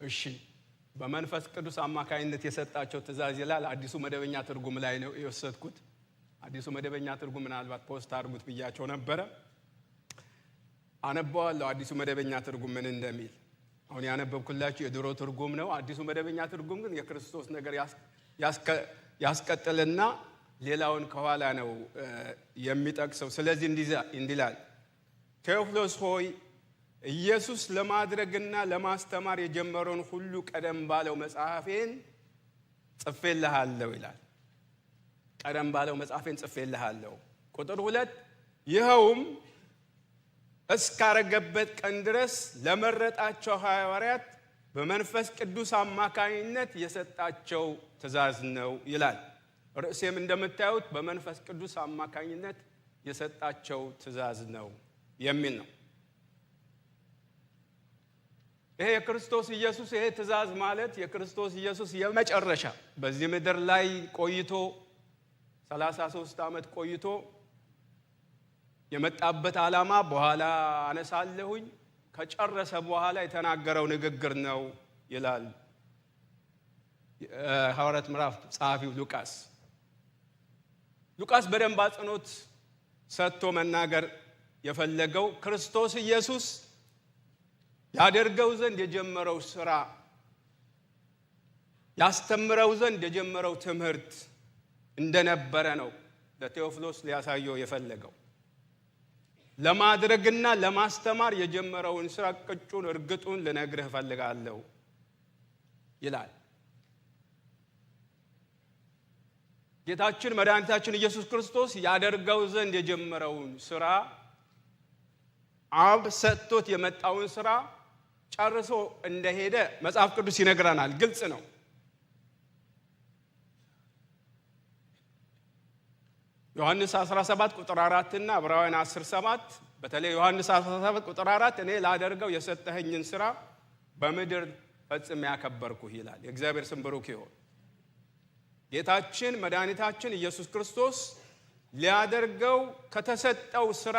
እሺ በመንፈስ ቅዱስ አማካይነት የሰጣቸው ትእዛዝ ይላል። አዲሱ መደበኛ ትርጉም ላይ ነው የወሰድኩት። አዲሱ መደበኛ ትርጉም ምናልባት ፖስት አድርጉት ብያቸው ነበር። አነበዋለሁ አዲሱ መደበኛ ትርጉም ምን እንደሚል። አሁን ያነበብኩላችሁ የድሮ ትርጉም ነው። አዲሱ መደበኛ ትርጉም ግን የክርስቶስ ነገር ያስቀጥልና ሌላውን ከኋላ ነው የሚጠቅሰው። ስለዚህ እንዲላል ቴዎፍሎስ ሆይ ኢየሱስ ለማድረግና ለማስተማር የጀመረውን ሁሉ ቀደም ባለው መጽሐፌን ጽፌልሃለሁ ይላል። ቀደም ባለው መጽሐፌን ጽፌልሃለሁ። ቁጥር 2 ይኸውም እስካረገበት ቀን ድረስ ለመረጣቸው ሐዋርያት በመንፈስ ቅዱስ አማካኝነት የሰጣቸው ትእዛዝ ነው ይላል። ርዕሴም እንደምታዩት በመንፈስ ቅዱስ አማካኝነት የሰጣቸው ትእዛዝ ነው የሚል ነው። ይሄ የክርስቶስ ኢየሱስ ይሄ ትእዛዝ ማለት የክርስቶስ ኢየሱስ የመጨረሻ በዚህ ምድር ላይ ቆይቶ 33 ዓመት ቆይቶ የመጣበት ዓላማ በኋላ አነሳለሁኝ ከጨረሰ በኋላ የተናገረው ንግግር ነው ይላል ሐዋርያት ምዕራፍ ጸሐፊው ሉቃስ በደንብ አጽንኦት ሰጥቶ መናገር የፈለገው ክርስቶስ ኢየሱስ ያደርገው ዘንድ የጀመረው ሥራ ያስተምረው ዘንድ የጀመረው ትምህርት እንደነበረ ነው ለቴዎፍሎስ ሊያሳየው የፈለገው። ለማድረግና ለማስተማር የጀመረውን ሥራ ቅጩን እርግጡን ልነግርህ ፈልጋለሁ ይላል። ጌታችን መድኃኒታችን ኢየሱስ ክርስቶስ ያደርገው ዘንድ የጀመረውን ሥራ አብ ሰጥቶት የመጣውን ሥራ ጨርሶ እንደሄደ መጽሐፍ ቅዱስ ይነግረናል። ግልጽ ነው። ዮሐንስ 17 ቁጥር 4 እና ዕብራውያን 10:7 በተለይ ዮሐንስ 17 ቁጥር 4 እኔ ላደርገው የሰጠኸኝን ሥራ በምድር ፈጽሜ ያከበርኩህ ይላል። የእግዚአብሔር ስም ብሩክ ይሁን። ጌታችን መድኃኒታችን ኢየሱስ ክርስቶስ ሊያደርገው ከተሰጠው ሥራ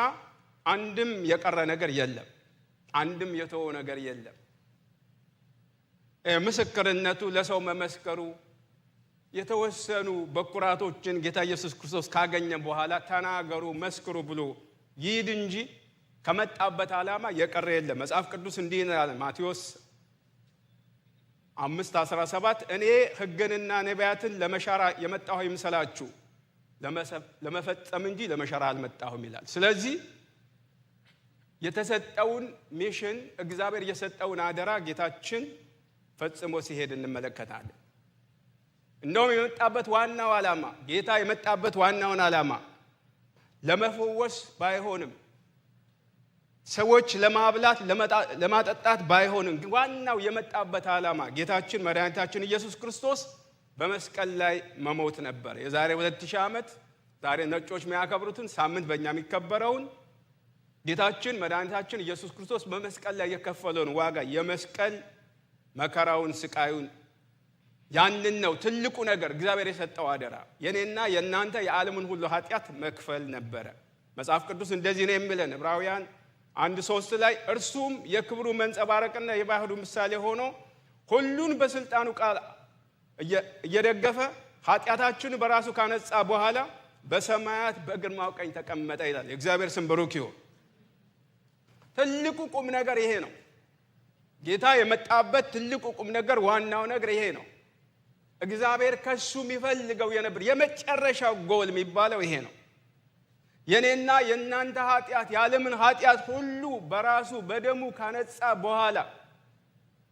አንድም የቀረ ነገር የለም። አንድም የተወ ነገር የለም። ምስክርነቱ ለሰው መመስከሩ የተወሰኑ በኩራቶችን ጌታ ኢየሱስ ክርስቶስ ካገኘ በኋላ ተናገሩ መስክሩ ብሎ ይሂድ እንጂ ከመጣበት ዓላማ የቀረ የለም። መጽሐፍ ቅዱስ እንዲህ ይላል ማቴዎስ 5:17 እኔ ሕግንና ነቢያትን ለመሻር የመጣሁ ይምሰላችሁ ለመፈጸም እንጂ ለመሻር አልመጣሁም ይላል። ስለዚህ የተሰጠውን ሚሽን እግዚአብሔር የሰጠውን አደራ ጌታችን ፈጽሞ ሲሄድ እንመለከታለን። እንደውም የመጣበት ዋናው ዓላማ ጌታ የመጣበት ዋናውን ዓላማ ለመፈወስ ባይሆንም ሰዎች ለማብላት ለማጠጣት ባይሆንም ዋናው የመጣበት ዓላማ ጌታችን መድኃኒታችን ኢየሱስ ክርስቶስ በመስቀል ላይ መሞት ነበር። የዛሬ 2000 ዓመት ዛሬ ነጮች የሚያከብሩትን ሳምንት በእኛ የሚከበረውን ጌታችን መድኃኒታችን ኢየሱስ ክርስቶስ በመስቀል ላይ የከፈለውን ዋጋ የመስቀል መከራውን ስቃዩን ያንን ነው ትልቁ ነገር እግዚአብሔር የሰጠው አደራ። የኔና የናንተ የዓለምን ሁሉ ኃጢአት መክፈል ነበረ። መጽሐፍ ቅዱስ እንደዚህ ነው የሚለን ዕብራውያን 1:3 ላይ እርሱም የክብሩ መንጸባረቅና የባህሩ ምሳሌ ሆኖ ሁሉን በስልጣኑ ቃል እየደገፈ ኃጢአታችን በራሱ ካነጻ በኋላ በሰማያት በግርማው ቀኝ ተቀመጠ ይላል። የእግዚአብሔር ስም ብሩክ ይሁን። ትልቁ ቁም ነገር ይሄ ነው። ጌታ የመጣበት ትልቁ ቁም ነገር ዋናው ነገር ይሄ ነው። እግዚአብሔር ከሱ የሚፈልገው የነበር የመጨረሻው ጎል የሚባለው ይሄ ነው። የኔና የናንተ ኃጢአት የዓለምን ኃጢአት ሁሉ በራሱ በደሙ ካነጻ በኋላ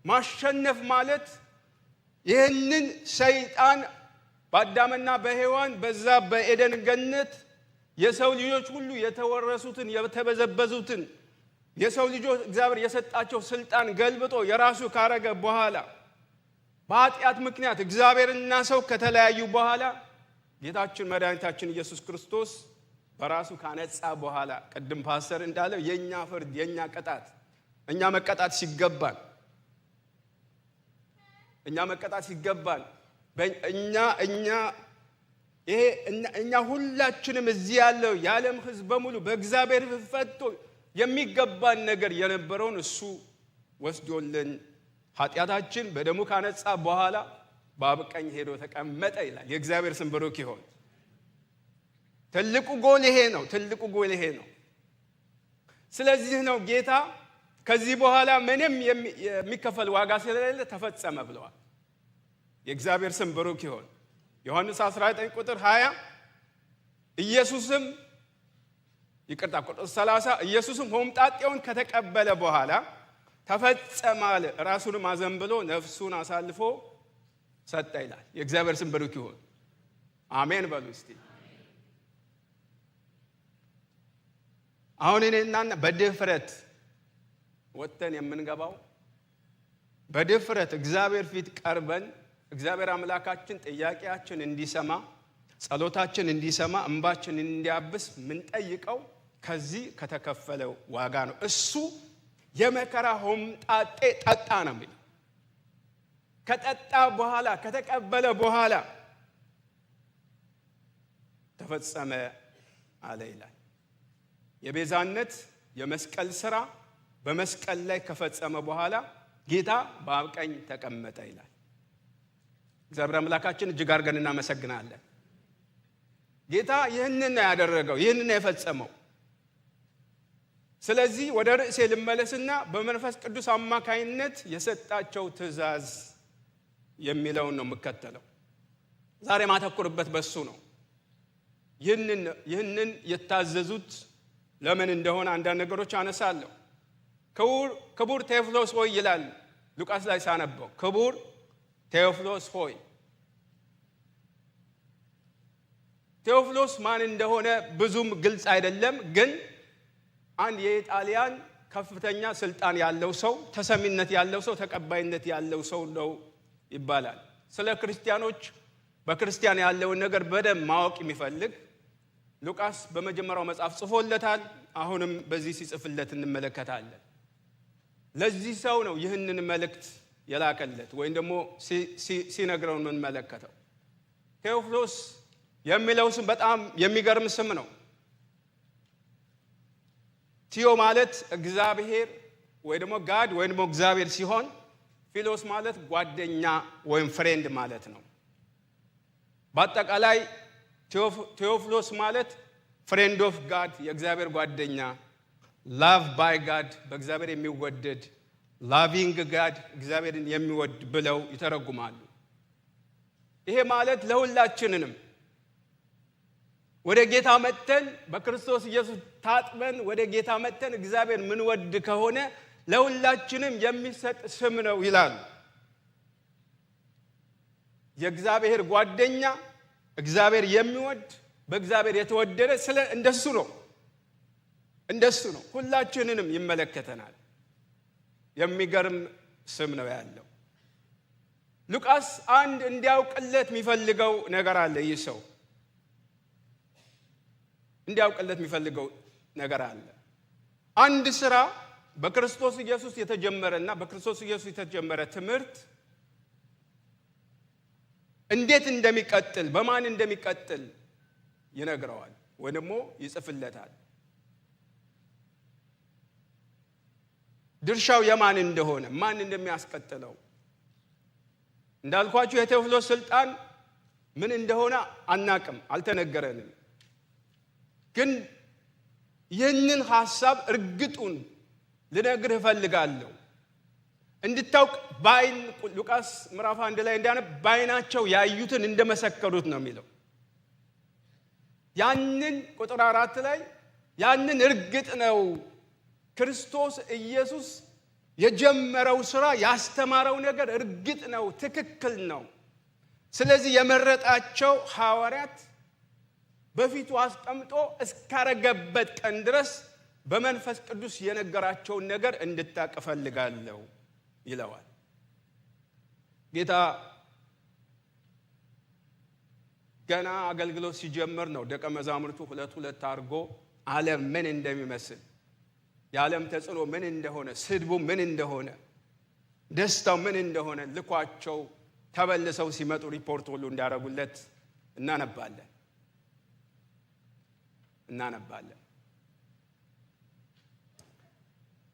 ማሸነፍ ማለት ይህንን ሰይጣን በአዳምና በሔዋን በዛ በኤደን ገነት የሰው ልጆች ሁሉ የተወረሱትን የተበዘበዙትን የሰው ልጆች እግዚአብሔር የሰጣቸው ስልጣን ገልብጦ የራሱ ካረገ በኋላ በኃጢአት ምክንያት እግዚአብሔርና ሰው ከተለያዩ በኋላ ጌታችን መድኃኒታችን ኢየሱስ ክርስቶስ በራሱ ካነጻ በኋላ ቅድም ፓስተር እንዳለው የኛ ፍርድ የኛ ቅጣት እኛ መቀጣት ሲገባን እኛ ሁላችንም እዚህ ያለው የዓለም ሕዝብ በሙሉ በእግዚአብሔር ፈቶ የሚገባን ነገር የነበረውን እሱ ወስዶልን ኃጢአታችን በደሙ ካነጻ በኋላ በአብ ቀኝ ሄዶ ተቀመጠ ይላል። የእግዚአብሔር ስም ብሩክ ይሁን። ትልቁ ጎል ይሄ ነው። ስለዚህ ነው ጌታ ከዚህ በኋላ ምንም የሚከፈል ዋጋ ስለሌለ ተፈጸመ ብለዋል። የእግዚአብሔር ስም ብሩክ ይሁን። ዮሐንስ 19 ቁጥር 20 ቁጥር 30 ኢየሱስም ሆምጣጤውን ከተቀበለ በኋላ ተፈጸመ አለ። ራሱንም አዘንብሎ ነፍሱን አሳልፎ ሰጠ ይላል። የእግዚአብሔር ስም ብሩክ ይሁን። አሜን በሉ እስቲ። አሁን እኔና በድፍረት ወጥተን የምንገባው በድፍረት እግዚአብሔር ፊት ቀርበን እግዚአብሔር አምላካችን ጥያቄያችን እንዲሰማ፣ ጸሎታችን እንዲሰማ፣ እንባችን እንዲያብስ ምን ጠይቀው ከዚህ ከተከፈለው ዋጋ ነው። እሱ የመከራ ሆምጣጤ ጠጣ ነው የሚለው። ከጠጣ በኋላ ከተቀበለ በኋላ ተፈጸመ አለ ይላል። የቤዛነት የመስቀል ሥራ በመስቀል ላይ ከፈጸመ በኋላ ጌታ በአብ ቀኝ ተቀመጠ ይላል። እግዚአብሔር አምላካችን እጅግ አድርገን እናመሰግናለን። ጌታ ይህንን ነው ያደረገው፣ ይህንን ነው የፈጸመው። ስለዚህ ወደ ርዕሴ ልመለስና በመንፈስ ቅዱስ አማካይነት የሰጣቸው ትእዛዝ የሚለውን ነው የምከተለው። ዛሬ ማተኩርበት በሱ ነው። ይህንን የታዘዙት ለምን እንደሆነ አንዳንድ ነገሮች አነሳለሁ። ክቡር ቴዎፍሎስ ሆይ ይላል ሉቃስ ላይ ሳነበው፣ ክቡር ቴዎፍሎስ ሆይ። ቴዎፍሎስ ማን እንደሆነ ብዙም ግልጽ አይደለም፣ ግን አንድ የኢጣሊያን ከፍተኛ ስልጣን ያለው ሰው፣ ተሰሚነት ያለው ሰው፣ ተቀባይነት ያለው ሰው ነው ይባላል። ስለ ክርስቲያኖች በክርስቲያን ያለውን ነገር በደንብ ማወቅ የሚፈልግ ሉቃስ በመጀመሪያው መጽሐፍ ጽፎለታል። አሁንም በዚህ ሲጽፍለት እንመለከታለን። ለዚህ ሰው ነው ይህንን መልእክት የላከለት ወይም ደግሞ ሲነግረው እንመለከተው። ቴዎፍሎስ የሚለው ስም በጣም የሚገርም ስም ነው። ቲዮ ማለት እግዚአብሔር ወይ ደግሞ ጋድ ወይ ደግሞ እግዚአብሔር ሲሆን ፊሎስ ማለት ጓደኛ ወይም ፍሬንድ ማለት ነው። በአጠቃላይ ቴዎፍሎስ ማለት ፍሬንድ ኦፍ ጋድ የእግዚአብሔር ጓደኛ፣ ላቭ ባይ ጋድ በእግዚአብሔር የሚወደድ፣ ላቪንግ ጋድ እግዚአብሔርን የሚወድ ብለው ይተረጉማሉ። ይሄ ማለት ለሁላችንንም ወደ ጌታ መተን በክርስቶስ ኢየሱስ ታጥበን ወደ ጌታ መተን እግዚአብሔር ምን ወድ ከሆነ ለሁላችንም የሚሰጥ ስም ነው ይላል። የእግዚአብሔር ጓደኛ፣ እግዚአብሔር የሚወድ፣ በእግዚአብሔር የተወደደ እንደሱ ነው። ሁላችንንም ይመለከተናል። የሚገርም ስም ነው ያለው። ሉቃስ አንድ እንዲያውቅለት የሚፈልገው ነገር አለ። ይህ ሰው እንዲያውቅለት የሚፈልገው ነገር አለ። አንድ ስራ በክርስቶስ ኢየሱስ የተጀመረና በክርስቶስ ኢየሱስ የተጀመረ ትምህርት እንዴት እንደሚቀጥል በማን እንደሚቀጥል ይነግረዋል ወይ ደግሞ ይጽፍለታል። ድርሻው የማን እንደሆነ ማን እንደሚያስቀጥለው እንዳልኳችሁ የቴዎፍሎስ ስልጣን ምን እንደሆነ አናቅም፣ አልተነገረንም። ግን ይህንን ሐሳብ እርግጡን ልነግርህ እፈልጋለሁ እንድታውቅ ባይን ሉቃስ ምዕራፍ 1 ላይ እንዳነብ ባይናቸው ያዩትን እንደመሰከሩት ነው የሚለው። ያንን ቁጥር 4 ላይ ያንን እርግጥ ነው ክርስቶስ ኢየሱስ የጀመረው ሥራ ያስተማረው ነገር እርግጥ ነው፣ ትክክል ነው። ስለዚህ የመረጣቸው ሐዋርያት በፊቱ አስቀምጦ እስካረገበት ቀን ድረስ በመንፈስ ቅዱስ የነገራቸውን ነገር እንድታውቅ እፈልጋለሁ ይለዋል። ጌታ ገና አገልግሎት ሲጀምር ነው ደቀ መዛሙርቱ ሁለት አድርጎ ዓለም ምን እንደሚመስል፣ የዓለም ተጽዕኖ ምን እንደሆነ፣ ስድቡ ምን እንደሆነ፣ ደስታው ምን እንደሆነ ልኳቸው ተበልሰው ሲመጡ ሪፖርት ሁሉ እንዲያደርጉለት እናነባለን።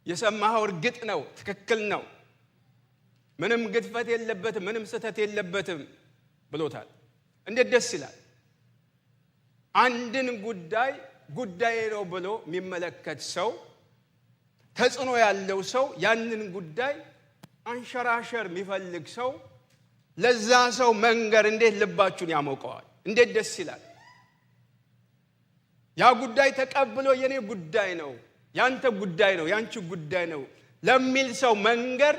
የሰማኸው እርግጥ ነው፣ ትክክል ነው። ምንም ግድፈት የለበትም፣ ምንም ስተት የለበትም ብሎታል። እንዴት ደስ ይላል! አንድን ጉዳይ ነው ብሎ የሚመለከት ሰው፣ ተጽዕኖ ያለው ሰው፣ ያንን ጉዳይ አንሸራሸር የሚፈልግ ሰው ለዛ ሰው መንገር እንዴት ልባችሁን ያሞቀዋል! እንዴት ደስ ይላል! ያ ጉዳይ ተቀብሎ የኔ ጉዳይ ነው፣ ያንተ ጉዳይ ነው፣ ያንቺ ጉዳይ ነው ለሚል ሰው መንገር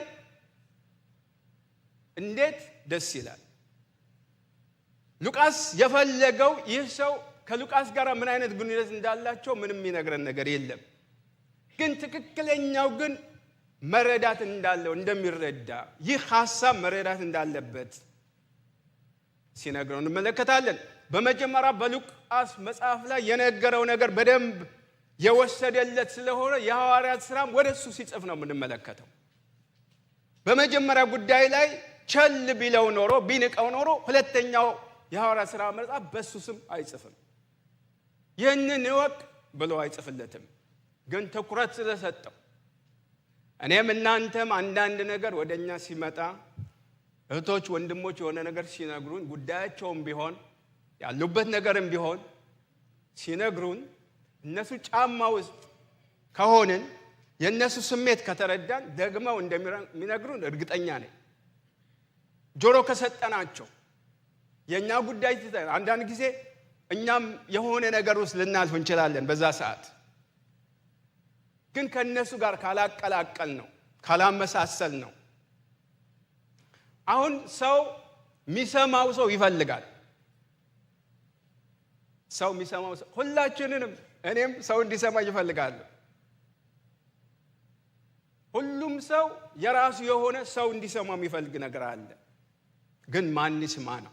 እንዴት ደስ ይላል! ሉቃስ የፈለገው ይህ ሰው ከሉቃስ ጋር ምን አይነት ግንኙነት እንዳላቸው ምንም የሚነግረን ነገር የለም። ግን ትክክለኛው ግን መረዳት እንዳለው እንደሚረዳ ይህ ሐሳብ መረዳት እንዳለበት ሲነግረው እንመለከታለን። በመጀመሪያ በሉቃስ መጽሐፍ ላይ የነገረው ነገር በደንብ የወሰደለት ስለሆነ የሐዋርያት ሥራም ወደሱ ሲጽፍ ነው የምንመለከተው። በመጀመሪያ ጉዳይ ላይ ቸል ቢለው ኖሮ ቢንቀው ኖሮ ሁለተኛው የሐዋርያት ሥራ መጽሐፍ በሱ ስም አይጽፍም። ይህንን እወቅ ብሎ አይጽፍለትም። ግን ትኩረት ስለሰጠው እኔም እናንተም አንዳንድ ነገር ወደኛ ሲመጣ እህቶች ወንድሞች የሆነ ነገር ሲነግሩን ጉዳያቸውም ቢሆን ያሉበት ነገርም ቢሆን ሲነግሩን እነሱ ጫማ ውስጥ ከሆንን የነሱ ስሜት ከተረዳን ደግመው እንደሚነግሩን እርግጠኛ ነኝ። ጆሮ ከሰጠናቸው የኛ ጉዳይ አንዳንድ ጊዜ እኛም የሆነ ነገር ውስጥ ልናልፍ እንችላለን። በዛ ሰዓት ግን ከነሱ ጋር ካላቀላቀል ነው ካላመሳሰል ነው። አሁን ሰው የሚሰማው ሰው ይፈልጋል። ሰው የሚሰማው ሰው ሁላችንንም እኔም ሰው እንዲሰማ ይፈልጋል። ሁሉም ሰው የራሱ የሆነ ሰው እንዲሰማ የሚፈልግ ነገር አለ። ግን ማን ይስማ ነው?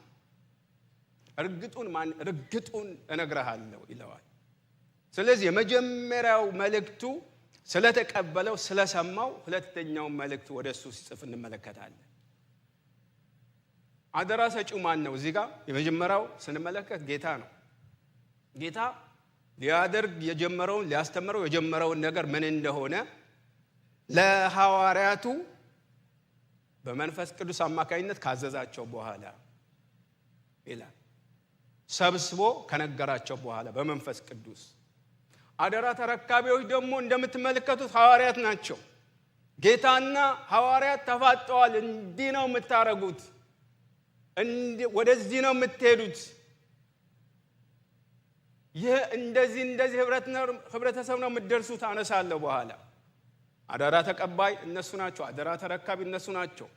እርግጡን እነግርሃለሁ ይለዋል። ስለዚህ የመጀመሪያው መልእክቱ ስለተቀበለው ስለሰማው፣ ሁለተኛው መልእክቱ ወደሱ ሲጽፍ እንመለከታለን። አደራ ሰጪው ማን ነው? እዚህ ጋር የመጀመሪያው ስንመለከት ጌታ ነው። ጌታ ሊያደርግ የጀመረውን ሊያስተምረው የጀመረውን ነገር ምን እንደሆነ ለሐዋርያቱ በመንፈስ ቅዱስ አማካኝነት ካዘዛቸው በኋላ ይላል ሰብስቦ ከነገራቸው በኋላ በመንፈስ ቅዱስ። አደራ ተረካቢዎች ደግሞ እንደምትመለከቱት ሐዋርያት ናቸው። ጌታና ሐዋርያት ተፋጠዋል። እንዲህ ነው የምታረጉት፣ ወደዚህ ነው የምትሄዱት፣ ይህ እንደዚህ ህብረተሰብ ነው የምትደርሱት አነሳለሁ በኋላ። አደራ ተቀባይ እነሱ ናቸው። አደራ ተረካቢ እነሱ ናቸው።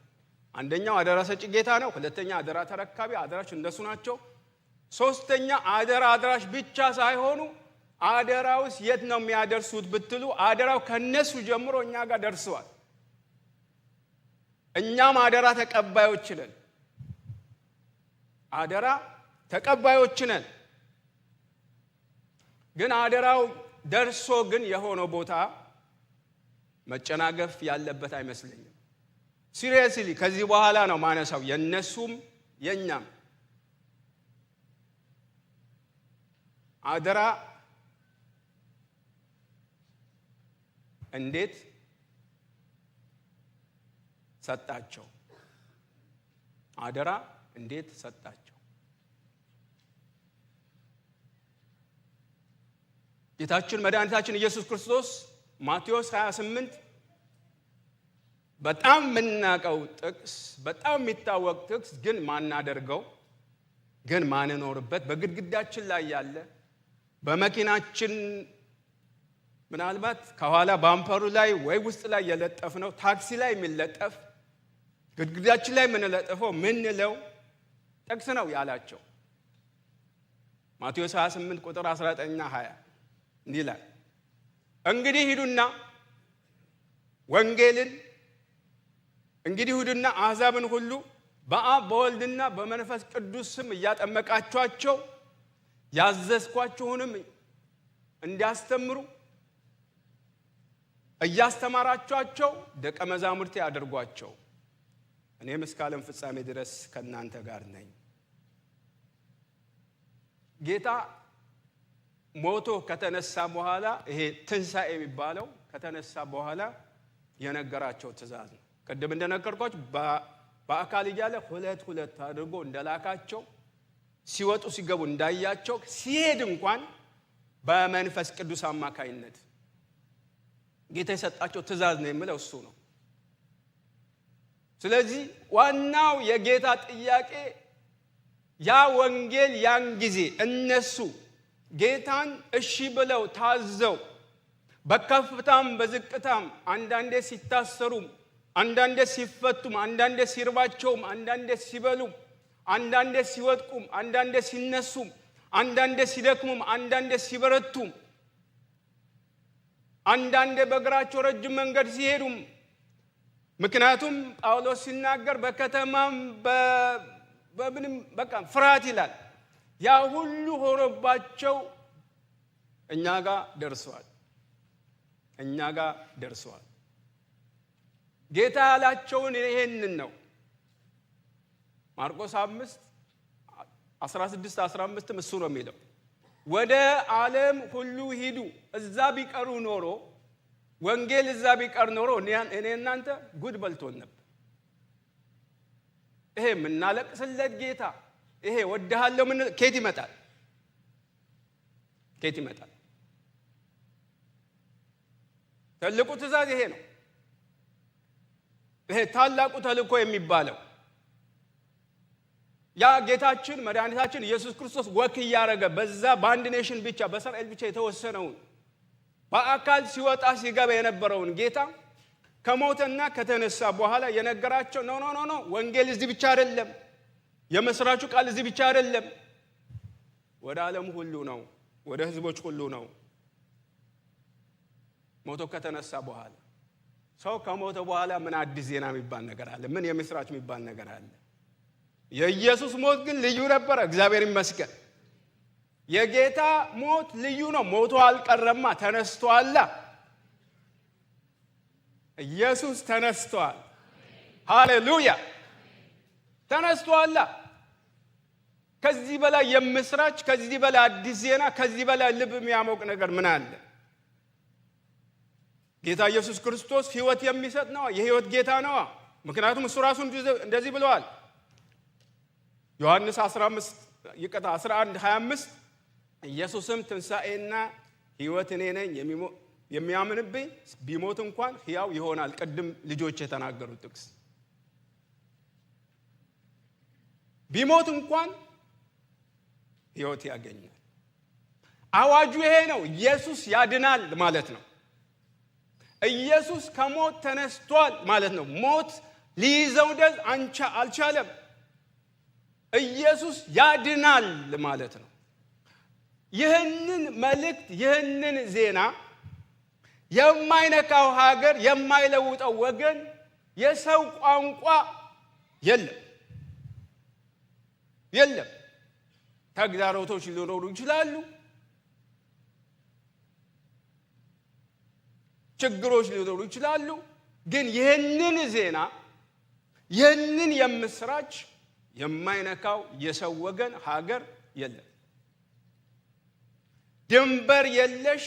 አንደኛው አደራ ሰጪ ጌታ ነው። ሁለተኛ አደራ ተረካቢ አደራች እነሱ ናቸው። ሶስተኛ አደራ አድራሽ ብቻ ሳይሆኑ አደራውስ የት ነው የሚያደርሱት ብትሉ አደራው ከነሱ ጀምሮ እኛ ጋር ደርሰዋል። እኛም አደራ ተቀባዮች ነን። አደራ ተቀባዮች ነን። ግን አደራው ደርሶ ግን የሆነው ቦታ መጨናገፍ ያለበት አይመስለኝም። ሲሪየስሊ ከዚህ በኋላ ነው ማነሳው የነሱም የኛም አደራ እንዴት ሰጣቸው? አደራ እንዴት ሰጣቸው? ጌታችን መድኃኒታችን ኢየሱስ ክርስቶስ ማቴዎስ 28 በጣም የምናውቀው ጥቅስ፣ በጣም የሚታወቅ ጥቅስ፣ ግን ማናደርገው ግን ማንኖርበት በግድግዳችን ላይ ያለ በመኪናችን ምናልባት ከኋላ ባምፐሩ ላይ ወይ ውስጥ ላይ የለጠፍነው ታክሲ ላይ የሚለጠፍ ግድግዳችን ላይ የምንለጥፈው ምንለው ጥቅስ ነው ያላቸው። ማቴዎስ 28 ቁጥር 19ና 20 እንዲህ ይላል፣ እንግዲህ ሂዱና አሕዛብን ሁሉ በአብ በወልድና በመንፈስ ቅዱስ ስም እያጠመቃችኋቸው ያዘዝኳችሁንም እንዲያስተምሩ እያስተማራችኋቸው ደቀ መዛሙርቴ አድርጓቸው፣ እኔም እስከ ዓለም ፍጻሜ ድረስ ከእናንተ ጋር ነኝ። ጌታ ሞቶ ከተነሳ በኋላ ይሄ ትንሣኤ የሚባለው ከተነሳ በኋላ የነገራቸው ትእዛዝ ነው። ቀደም እንደነገርኳችሁ በአካል እያለ ሁለት አድርጎ እንደላካቸው ሲወጡ ሲገቡ እንዳያቸው ሲሄድ እንኳን በመንፈስ ቅዱስ አማካይነት ጌታ የሰጣቸው ትእዛዝ ነው የሚለው እሱ ነው። ስለዚህ ዋናው የጌታ ጥያቄ ያ ወንጌል ያን ጊዜ እነሱ ጌታን እሺ ብለው ታዘው በከፍታም በዝቅታም አንዳንዴ ሲታሰሩም አንዳንዴ ሲፈቱም አንዳንዴ ሲርባቸውም አንዳንዴ ሲበሉም አንዳንዴ ሲወድቁም አንዳንዴ ሲነሱም አንዳንዴ ሲደክሙም አንዳንዴ ሲበረቱም አንዳንዴ በእግራቸው ረጅም መንገድ ሲሄዱም ምክንያቱም ጳውሎስ ሲናገር በከተማም በምንም በቃ ፍርሃት ይላል። ያ ሁሉ ሆኖባቸው እኛ ጋር ደርሰዋል። ጌታ ያላቸውን ይሄንን ነው። ማርቆስ 5:16-15 እሱ ነው የሚለው ወደ ዓለም ሁሉ ሂዱ። እዛ ቢቀሩ ኖሮ ወንጌል እዛ ቢቀር ኖሮ እኔ እናንተ ጉድ በልቶን ነበር። ይሄ ምናለቅስለት ጌታ ይሄ ወድሃለሁ ምን ከየት ይመጣል? ትልቁ ትእዛዝ ይሄ ነው። ይሄ ታላቁ ተልእኮ የሚባለው ያ ጌታችን መድኃኒታችን ኢየሱስ ክርስቶስ ወክ ያረገ በዛ በአንድ ኔሽን ብቻ በእስራኤል ብቻ የተወሰነውን በአካል ሲወጣ ሲገባ የነበረውን ጌታ ከሞተና ከተነሳ በኋላ የነገራቸው ኖ ወንጌል እዚህ ብቻ አይደለም፣ የመስራቹ ቃል እዚህ ብቻ አይደለም፣ ወደ ዓለም ሁሉ ነው፣ ወደ ህዝቦች ሁሉ ነው። ሞቶ ከተነሳ በኋላ ሰው ከሞተ በኋላ ምን አዲስ ዜና የሚባል ነገር አለ? ምን የመስራች የሚባል ነገር አለ? የኢየሱስ ሞት ግን ልዩ ነበር። እግዚአብሔር ይመስገን። የጌታ ሞት ልዩ ነው። ሞቶ አልቀረማ፣ ተነስቷል። ኢየሱስ ተነስቷል። ሃሌሉያ! ተነስቷል። ከዚህ በላይ የምስራች፣ ከዚህ በላይ አዲስ ዜና፣ ከዚህ በላይ ልብ የሚያሞቅ ነገር ምን አለ? ጌታ ኢየሱስ ክርስቶስ ህይወት የሚሰጥ ነው። የህይወት ጌታ ነው። ምክንያቱም እሱ ራሱ እንደዚህ ብለዋል። ዮሐንስ 11:25 ኢየሱስም ትንሣኤና ህይወት እኔ ነኝ፣ የሚያምንብኝ ቢሞት እንኳን ሕያው ይሆናል። ቅድም ልጆች የተናገሩት ጥቅስ ቢሞት እንኳን ሕይወት ያገኛል። አዋጁ ይሄ ነው። ኢየሱስ ያድናል ማለት ነው። ኢየሱስ ከሞት ተነስቷል ማለት ነው። ሞት ሊይዘው አልቻለም። ኢየሱስ ያድናል ማለት ነው። ይህንን መልእክት ይህንን ዜና የማይነካው ሀገር የማይለውጠው ወገን የሰው ቋንቋ የለም። ተግዳሮቶች ሊኖሩ ይችላሉ፣ ችግሮች ሊኖሩ ይችላሉ። ግን ይህንን ዜና ይህንን የምስራች የማይነካው የሰው ወገን ሀገር የለም። ድንበር የለሽ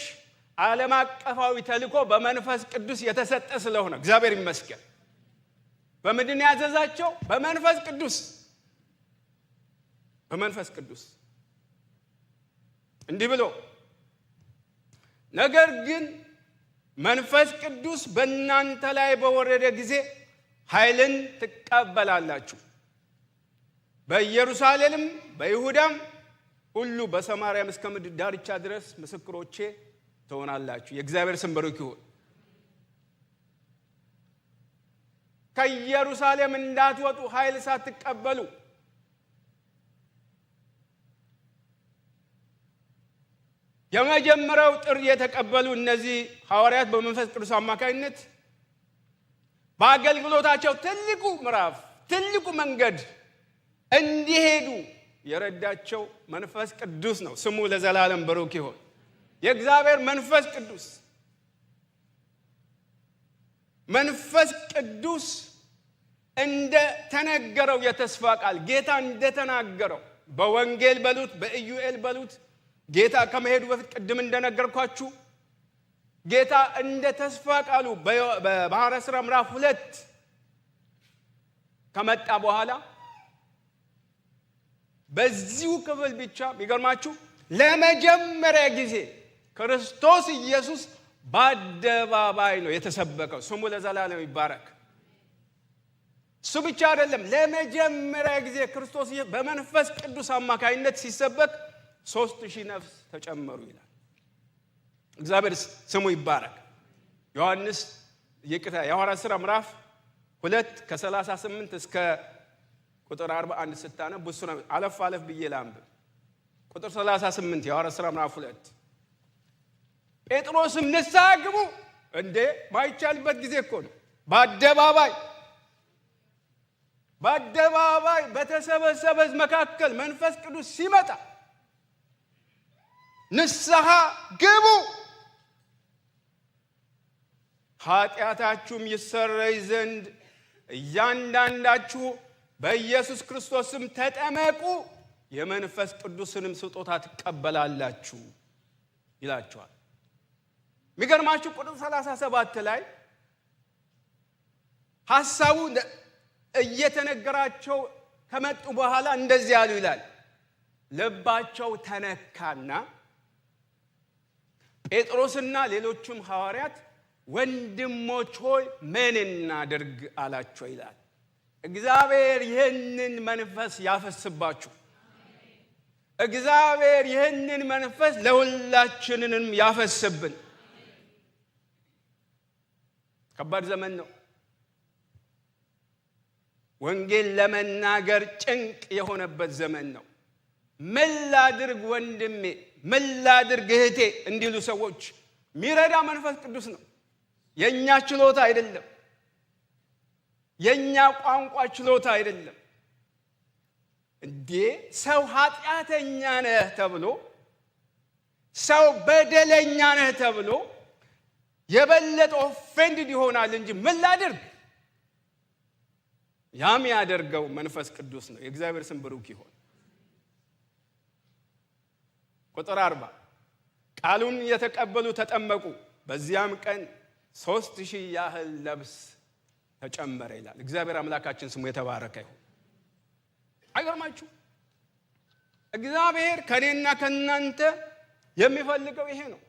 ዓለም አቀፋዊ ተልእኮ በመንፈስ ቅዱስ የተሰጠ ስለሆነ እግዚአብሔር ይመስገን። በምድን ያዘዛቸው በመንፈስ ቅዱስ እንዲህ ብሎ ነገር ግን መንፈስ ቅዱስ በእናንተ ላይ በወረደ ጊዜ ኃይልን ትቀበላላችሁ፣ በኢየሩሳሌም በይሁዳም ሁሉ በሰማርያም እስከ ምድር ዳርቻ ድረስ ምስክሮቼ ትሆናላችሁ። የእግዚአብሔር ስም ብሩክ ይሁን። ከኢየሩሳሌም እንዳትወጡ ኃይል ሳትቀበሉ የመጀመሪያው ጥሪ የተቀበሉ እነዚህ ሐዋርያት በመንፈስ ቅዱስ አማካይነት በአገልግሎታቸው ትልቁ ምዕራፍ ትልቁ መንገድ እንዲሄዱ የረዳቸው መንፈስ ቅዱስ ነው። ስሙ ለዘላለም ብሩክ ይሁን። የእግዚአብሔር መንፈስ ቅዱስ እንደ ተነገረው የተስፋ ቃል ጌታ እንደ ተናገረው በወንጌል በሉት በኢዩኤል በሉት ጌታ ከመሄዱ በፊት ቅድም እንደነገርኳችሁ ጌታ እንደ ተስፋ ቃሉ በሐዋርያት ሥራ ምዕራፍ 2 ከመጣ በኋላ በዚሁ ክፍል ብቻ የሚገርማችሁ ለመጀመሪያ ጊዜ ክርስቶስ ኢየሱስ በአደባባይ ነው የተሰበከው። ስሙ ለዘላለም ይባረክ። እሱ ብቻ አይደለም፣ ለመጀመሪያ ጊዜ ክርስቶስ በመንፈስ ቅዱስ አማካይነት ሲሰበክ 3000 ነፍስ ተጨመሩ ይላል። እግዚአብሔር ስሙ ይባረክ። ዮሐንስ የሐዋርያት ሥራ ምዕራፍ 2 ከ38 እስከ ቁጥር 41 ስታነብ ብዙ ነው። አለፍ ብዬ ላንብብ። ቁጥር 38 የሐዋርያት ሥራ ምዕራፍ 2 ጴጥሮስም ንስሐ ግቡ እንዴ ማይቻልበት ጊዜ እኮ ነው። በአደባባይ በተሰበሰበ መካከል መንፈስ ቅዱስ ሲመጣ ንስሐ ግቡ ኃጢአታችሁም ይሰረይ ዘንድ እያንዳንዳችሁ በኢየሱስ ክርስቶስ ስም ተጠመቁ የመንፈስ ቅዱስንም ስጦታ ትቀበላላችሁ ይላችኋል። የሚገርማችሁ ቁጥር 37 ላይ ሐሳቡ እየተነገራቸው ከመጡ በኋላ እንደዚህ ያሉ ይላል። ልባቸው ተነካና ጴጥሮስና ሌሎችም ሐዋርያት ወንድሞች ሆይ ምን እናድርግ አላቸው ይላል። እግዚአብሔር ይህንን መንፈስ ያፈስባችሁ። እግዚአብሔር ይህንን መንፈስ ለሁላችንንም ያፈስብን። ከባድ ዘመን ነው። ወንጌል ለመናገር ጭንቅ የሆነበት ዘመን ነው። ምን ላድርግ ወንድሜ፣ ምን ላድርግ እህቴ እንዲሉ ሰዎች ሚረዳ መንፈስ ቅዱስ ነው። የኛ ችሎታ አይደለም። የኛ ቋንቋ ችሎታ አይደለም። እንዴ ሰው ኃጢአተኛ ነህ ተብሎ፣ ሰው በደለኛ ነህ ተብሎ የበለጠ ኦፌንድድ ይሆናል እንጂ ምን ላድርግ? ያም ያደርገው መንፈስ ቅዱስ ነው። የእግዚአብሔር ስም ብሩክ ይሁን። ቁጥር 40 ቃሉን የተቀበሉ ተጠመቁ፣ በዚያም ቀን 3000 ያህል ነፍስ ተጨመረ ይላል። እግዚአብሔር አምላካችን ስሙ የተባረከ ይሁን። አይገርማችሁ? እግዚአብሔር ከኔና ከናንተ የሚፈልገው ይሄ ነው።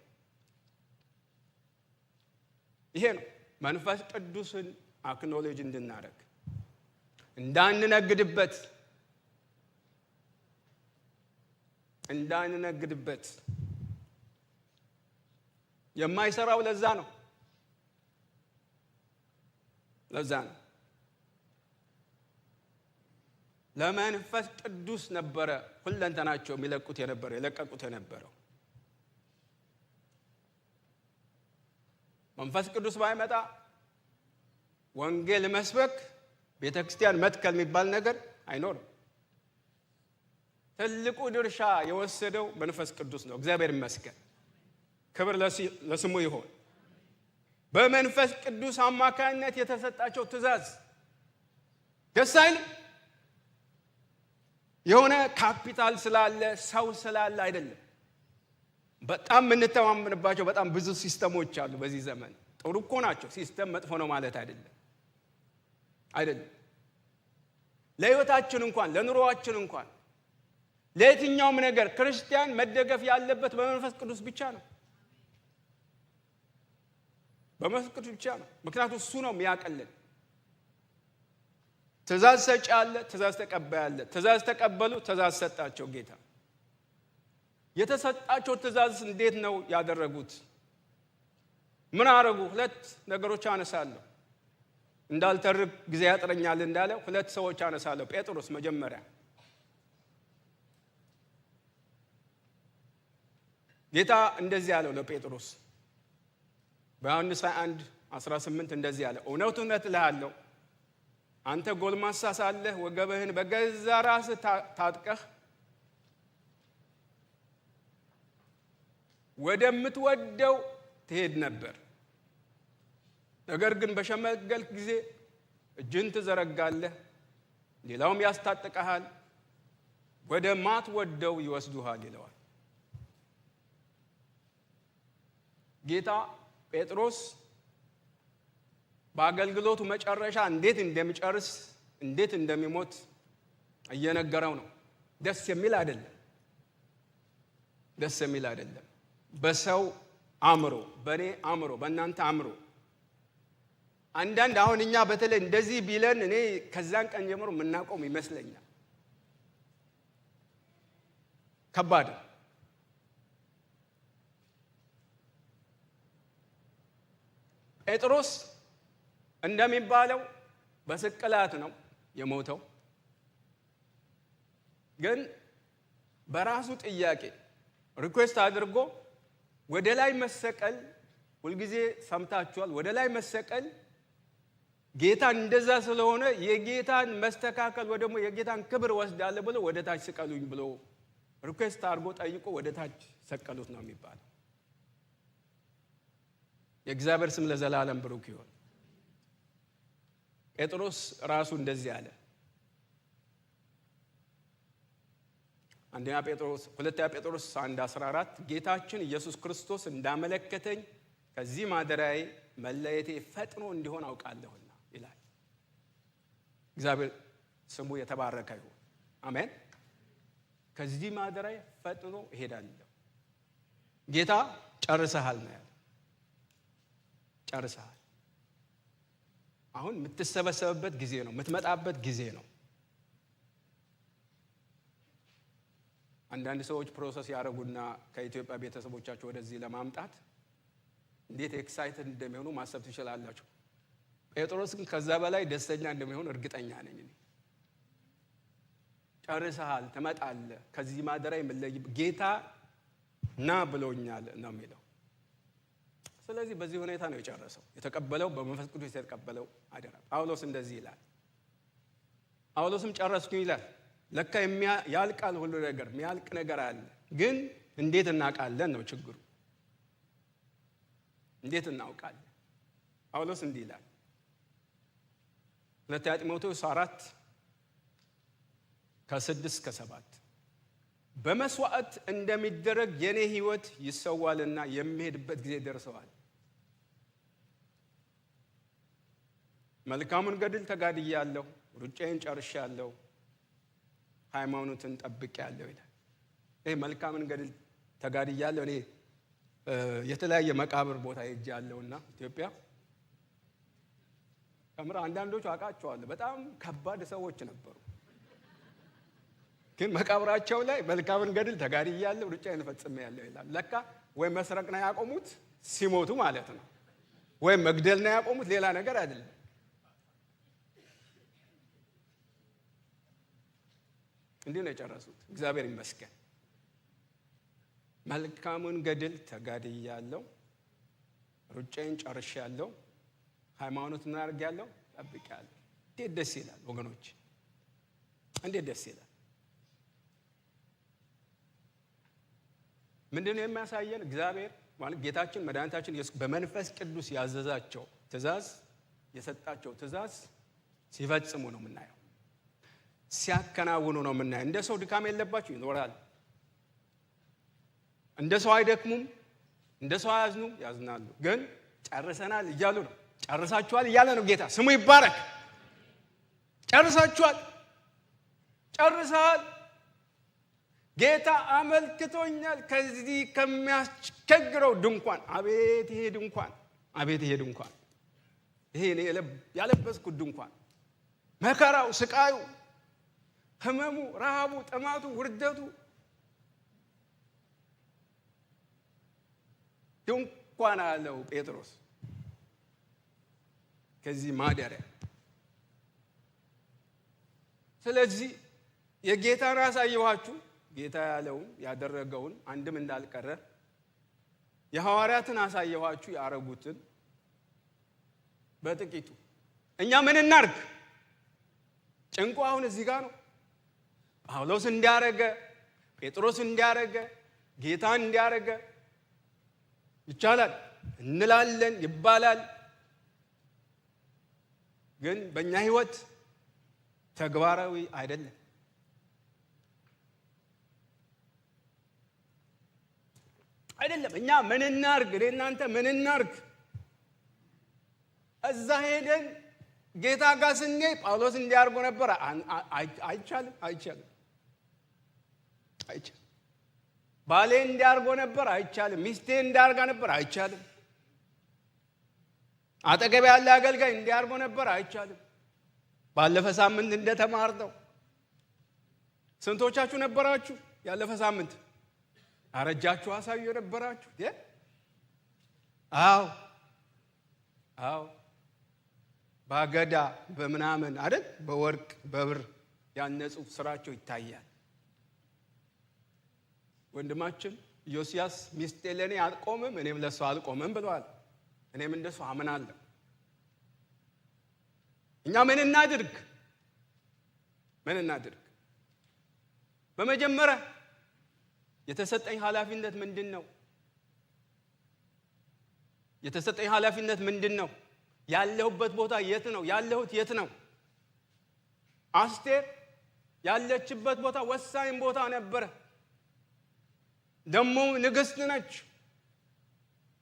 ይሄ ነው መንፈስ ቅዱስን አክኖሌጅ እንድናደርግ፣ እንዳንነግድበት የማይሰራው ለዛ ነው። ለመንፈስ ቅዱስ ነበረ ሁለንተናቸው የለቀቁት የነበረው። መንፈስ ቅዱስ ባይመጣ ወንጌል መስበክ፣ ቤተክርስቲያን መትከል የሚባል ነገር አይኖርም። ትልቁ ድርሻ የወሰደው መንፈስ ቅዱስ ነው። እግዚአብሔር ይመስገን፣ ክብር ለስሙ ይሁን። በመንፈስ ቅዱስ አማካኝነት የተሰጣቸው ትእዛዝ ደስ አይልም? የሆነ ካፒታል ስላለ ሰው ስላለ አይደለም። በጣም የምንተማመንባቸው በጣም ብዙ ሲስተሞች አሉ በዚህ ዘመን። ጥሩ እኮ ናቸው። ሲስተም መጥፎ ነው ማለት አይደለም። ለህይወታችን እንኳን ለኑሮአችን እንኳን ለየትኛውም ነገር ክርስቲያን መደገፍ ያለበት በመንፈስ ቅዱስ ብቻ ነው። በመንፈስ ቅዱስ ብቻ ነው። ምክንያቱም እሱ ነው የሚያቀልን። ትእዛዝ ሰጪ አለ፣ ትእዛዝ ተቀባይ አለ። ትእዛዝ ተቀበሉ፣ ትእዛዝ ሰጣቸው ጌታ። የተሰጣቸው ትእዛዝ እንዴት ነው ያደረጉት? ምን አረጉ? ሁለት ነገሮች አነሳለሁ። እንዳልተርክ ጊዜ ያጥረኛል እንዳለ ሁለት ሰዎች አነሳለሁ። ጴጥሮስ መጀመሪያ ጌታ እንደዚህ ያለው ለጴጥሮስ በዮሐንስ 21:18 እንደዚህ ያለ፣ እውነት እውነት እልሃለሁ አንተ ጎልማሳ ሳለህ ወገብህን በገዛ ራስህ ታጥቀህ ወደምትወደው ትሄድ ነበር። ነገር ግን በሸመገልክ ጊዜ እጅን ትዘረጋለህ፣ ሌላውም ያስታጥቀሃል፣ ወደ ማትወደው ይወስዱሃል ይለዋል ጌታ። ጴጥሮስ በአገልግሎቱ መጨረሻ እንዴት እንደሚጨርስ እንዴት እንደሚሞት እየነገረው ነው። ደስ የሚል አይደለም። ደስ የሚል አይደለም። በሰው አእምሮ፣ በእኔ አእምሮ፣ በእናንተ አእምሮ አንዳንድ አሁን እኛ በተለይ እንደዚህ ቢለን እኔ ከዛን ቀን ጀምሮ የምናቆም ይመስለኛል። ከባድ ጴጥሮስ እንደሚባለው በስቅላት ነው የሞተው። ግን በራሱ ጥያቄ ሪኩዌስት አድርጎ ወደ ላይ መሰቀል ሁልጊዜ ሰምታችኋል። ወደ ላይ መሰቀል ጌታን እንደዛ ስለሆነ የጌታን መስተካከል ወይ ደግሞ የጌታን ክብር ወስዳለሁ ብሎ ወደ ታች ስቀሉኝ ብሎ ሪኩዌስት አድርጎ ጠይቆ ወደ ታች ሰቀሉት ነው የሚባለው። የእግዚአብሔር ስም ለዘላለም ብሩክ ይሁን። ጴጥሮስ ራሱ እንደዚህ አለ። ሁለተኛ ጴጥሮስ 1:14 ጌታችን ኢየሱስ ክርስቶስ እንዳመለከተኝ ከዚህ ማደሪያዬ መለየቴ ፈጥኖ እንዲሆን አውቃለሁና ይላል። እግዚአብሔር ስሙ የተባረከ ይሁን። አሜን። ከዚህ ማደሪያዬ ፈጥኖ እሄዳለሁ። ጌታ ጨርሰሃል ነው ያለው። ጨርሰሃል። አሁን የምትሰበሰብበት ጊዜ ነው፣ የምትመጣበት ጊዜ ነው። አንዳንድ ሰዎች ፕሮሰስ ያደረጉና ከኢትዮጵያ ቤተሰቦቻቸው ወደዚህ ለማምጣት እንዴት ኤክሳይትድ እንደሚሆኑ ማሰብ ትችላላችሁ። ጴጥሮስ ግን ከዛ በላይ ደስተኛ እንደሚሆን እርግጠኛ ነኝ። ጨርሰሃል፣ ትመጣለህ፣ ከዚህ ማደሪያ የምለይ ጌታ ና ብሎኛል ነው የሚለው። ስለዚህ በዚህ ሁኔታ ነው የጨረሰው። የተቀበለው በመንፈስ ቅዱስ የተቀበለው አደራ። ጳውሎስ እንደዚህ ይላል። ጳውሎስም ጨረስኩኝ ይላል። ለካ ያልቃል ሁሉ ነገር፣ የሚያልቅ ነገር አለ። ግን እንዴት እናውቃለን ነው ችግሩ። እንዴት እናውቃለን? ጳውሎስ እንዲህ ይላል ሁለተኛ ጢሞቴዎስ 4:6-7 በመስዋዕት እንደሚደረግ የኔ ሕይወት ይሰዋልና የሚሄድበት ጊዜ ደርሰዋል። መልካሙን ገድል ተጋድያለሁ፣ ሩጫዬን ጨርሻለሁ፣ ሃይማኖትን ጠብቄያለሁ ይላል። ይሄ መልካምን ገድል ተጋድያለሁ። እኔ የተለያየ መቃብር ቦታ ሄጃለሁና ኢትዮጵያ ከምራ አንዳንዶቹ አውቃቸዋለሁ። በጣም ከባድ ሰዎች ነበሩ። ግን መቃብራቸው ላይ መልካምን ገድል ተጋድያለሁ፣ ሩጫዬን ፈጽሜያለሁ ይላል። ለካ ወይ መስረቅ ነው ያቆሙት ሲሞቱ ማለት ነው፣ ወይም መግደል ነው ያቆሙት፣ ሌላ ነገር አይደለም። እንዲህ ነው የጨረሱት። እግዚአብሔር ይመስገን። መልካሙን ገድል ተጋድያለሁ፣ ሩጫዬን ጨርሻለሁ፣ ሃይማኖትን አድርጌያለሁ፣ ጠብቄያለሁ። እንዴት ደስ ይላል ወገኖች! እንዴት ደስ ይላል! ምንድነው የሚያሳየን? እግዚአብሔር ማለት ጌታችን መድኃኒታችን ኢየሱስ በመንፈስ ቅዱስ ያዘዛቸው ትእዛዝ፣ የሰጣቸው ትእዛዝ ሲፈጽሙ ነው የምናየው፣ ሲያከናውኑ ነው የምናየው። እንደ ሰው ድካም የለባቸው ይኖራል። እንደ ሰው አይደክሙም፣ እንደ ሰው አያዝኑም፣ ያዝናሉ። ግን ጨርሰናል እያሉ ነው። ጨርሳችኋል እያለ ነው ጌታ። ስሙ ይባረክ። ጨርሳችኋል፣ ጨርሰሃል። ጌታ አመልክቶኛል ከዚህ ከሚያስቸግረው ድንኳን። አቤት ይሄ ድንኳን! አቤት ይሄ ድንኳን! ይሄ እኔ ያለበስኩት ድንኳን! መከራው፣ ስቃዩ፣ ህመሙ፣ ረሃቡ፣ ጥማቱ፣ ውርደቱ ድንኳን አለው ጴጥሮስ ከዚህ ማደሪያ። ስለዚህ የጌታን አሳየኋችሁ። ጌታ ያለውን ያደረገውን አንድም እንዳልቀረ የሐዋርያትን አሳየኋችሁ፣ ያረጉትን በጥቂቱ። እኛ ምን እናርግ? ጭንቁ አሁን እዚህ ጋር ነው። ጳውሎስ እንዲያረገ፣ ጴጥሮስ እንዲያረገ፣ ጌታን እንዲያረገ ይቻላል እንላለን፣ ይባላል። ግን በእኛ ህይወት ተግባራዊ አይደለም። አይደለም። እኛ ምን እናርግ? እናንተ ምን እናርግ? እዛ ሄደን ጌታ ጋር ስንሄድ ጳውሎስ እንዲያርጎ ነበር። አይቻልም። ባሌ እንዲያርጎ ነበር። አይቻልም። ሚስቴ እንዲያርጋ ነበር። አይቻልም። አጠገብ ያለ አገልጋይ እንዲያርጎ ነበር። አይቻልም። ባለፈ ሳምንት እንደተማርነው ስንቶቻችሁ ነበራችሁ? ያለፈ ሳምንት አረጃችሁ አሳዩ ነበራችሁ። አዎ ባገዳ በምናምን አይደል፣ በወርቅ በብር ያነጹ ስራቸው ይታያል። ወንድማችን ዮስያስ ሚስቴ ለኔ አልቆምም እኔም ለሷ አልቆምም ብለዋል። እኔም እንደሱ አምናለሁ። እኛ ምን እናድርግ? በመጀመሪያ የተሰጠኝ ኃላፊነት ምንድነው? ያለሁበት ቦታ የት ነው? ያለሁት የት ነው? አስቴር ያለችበት ቦታ ወሳኝ ቦታ ነበረ። ደግሞ ንግስት ነች።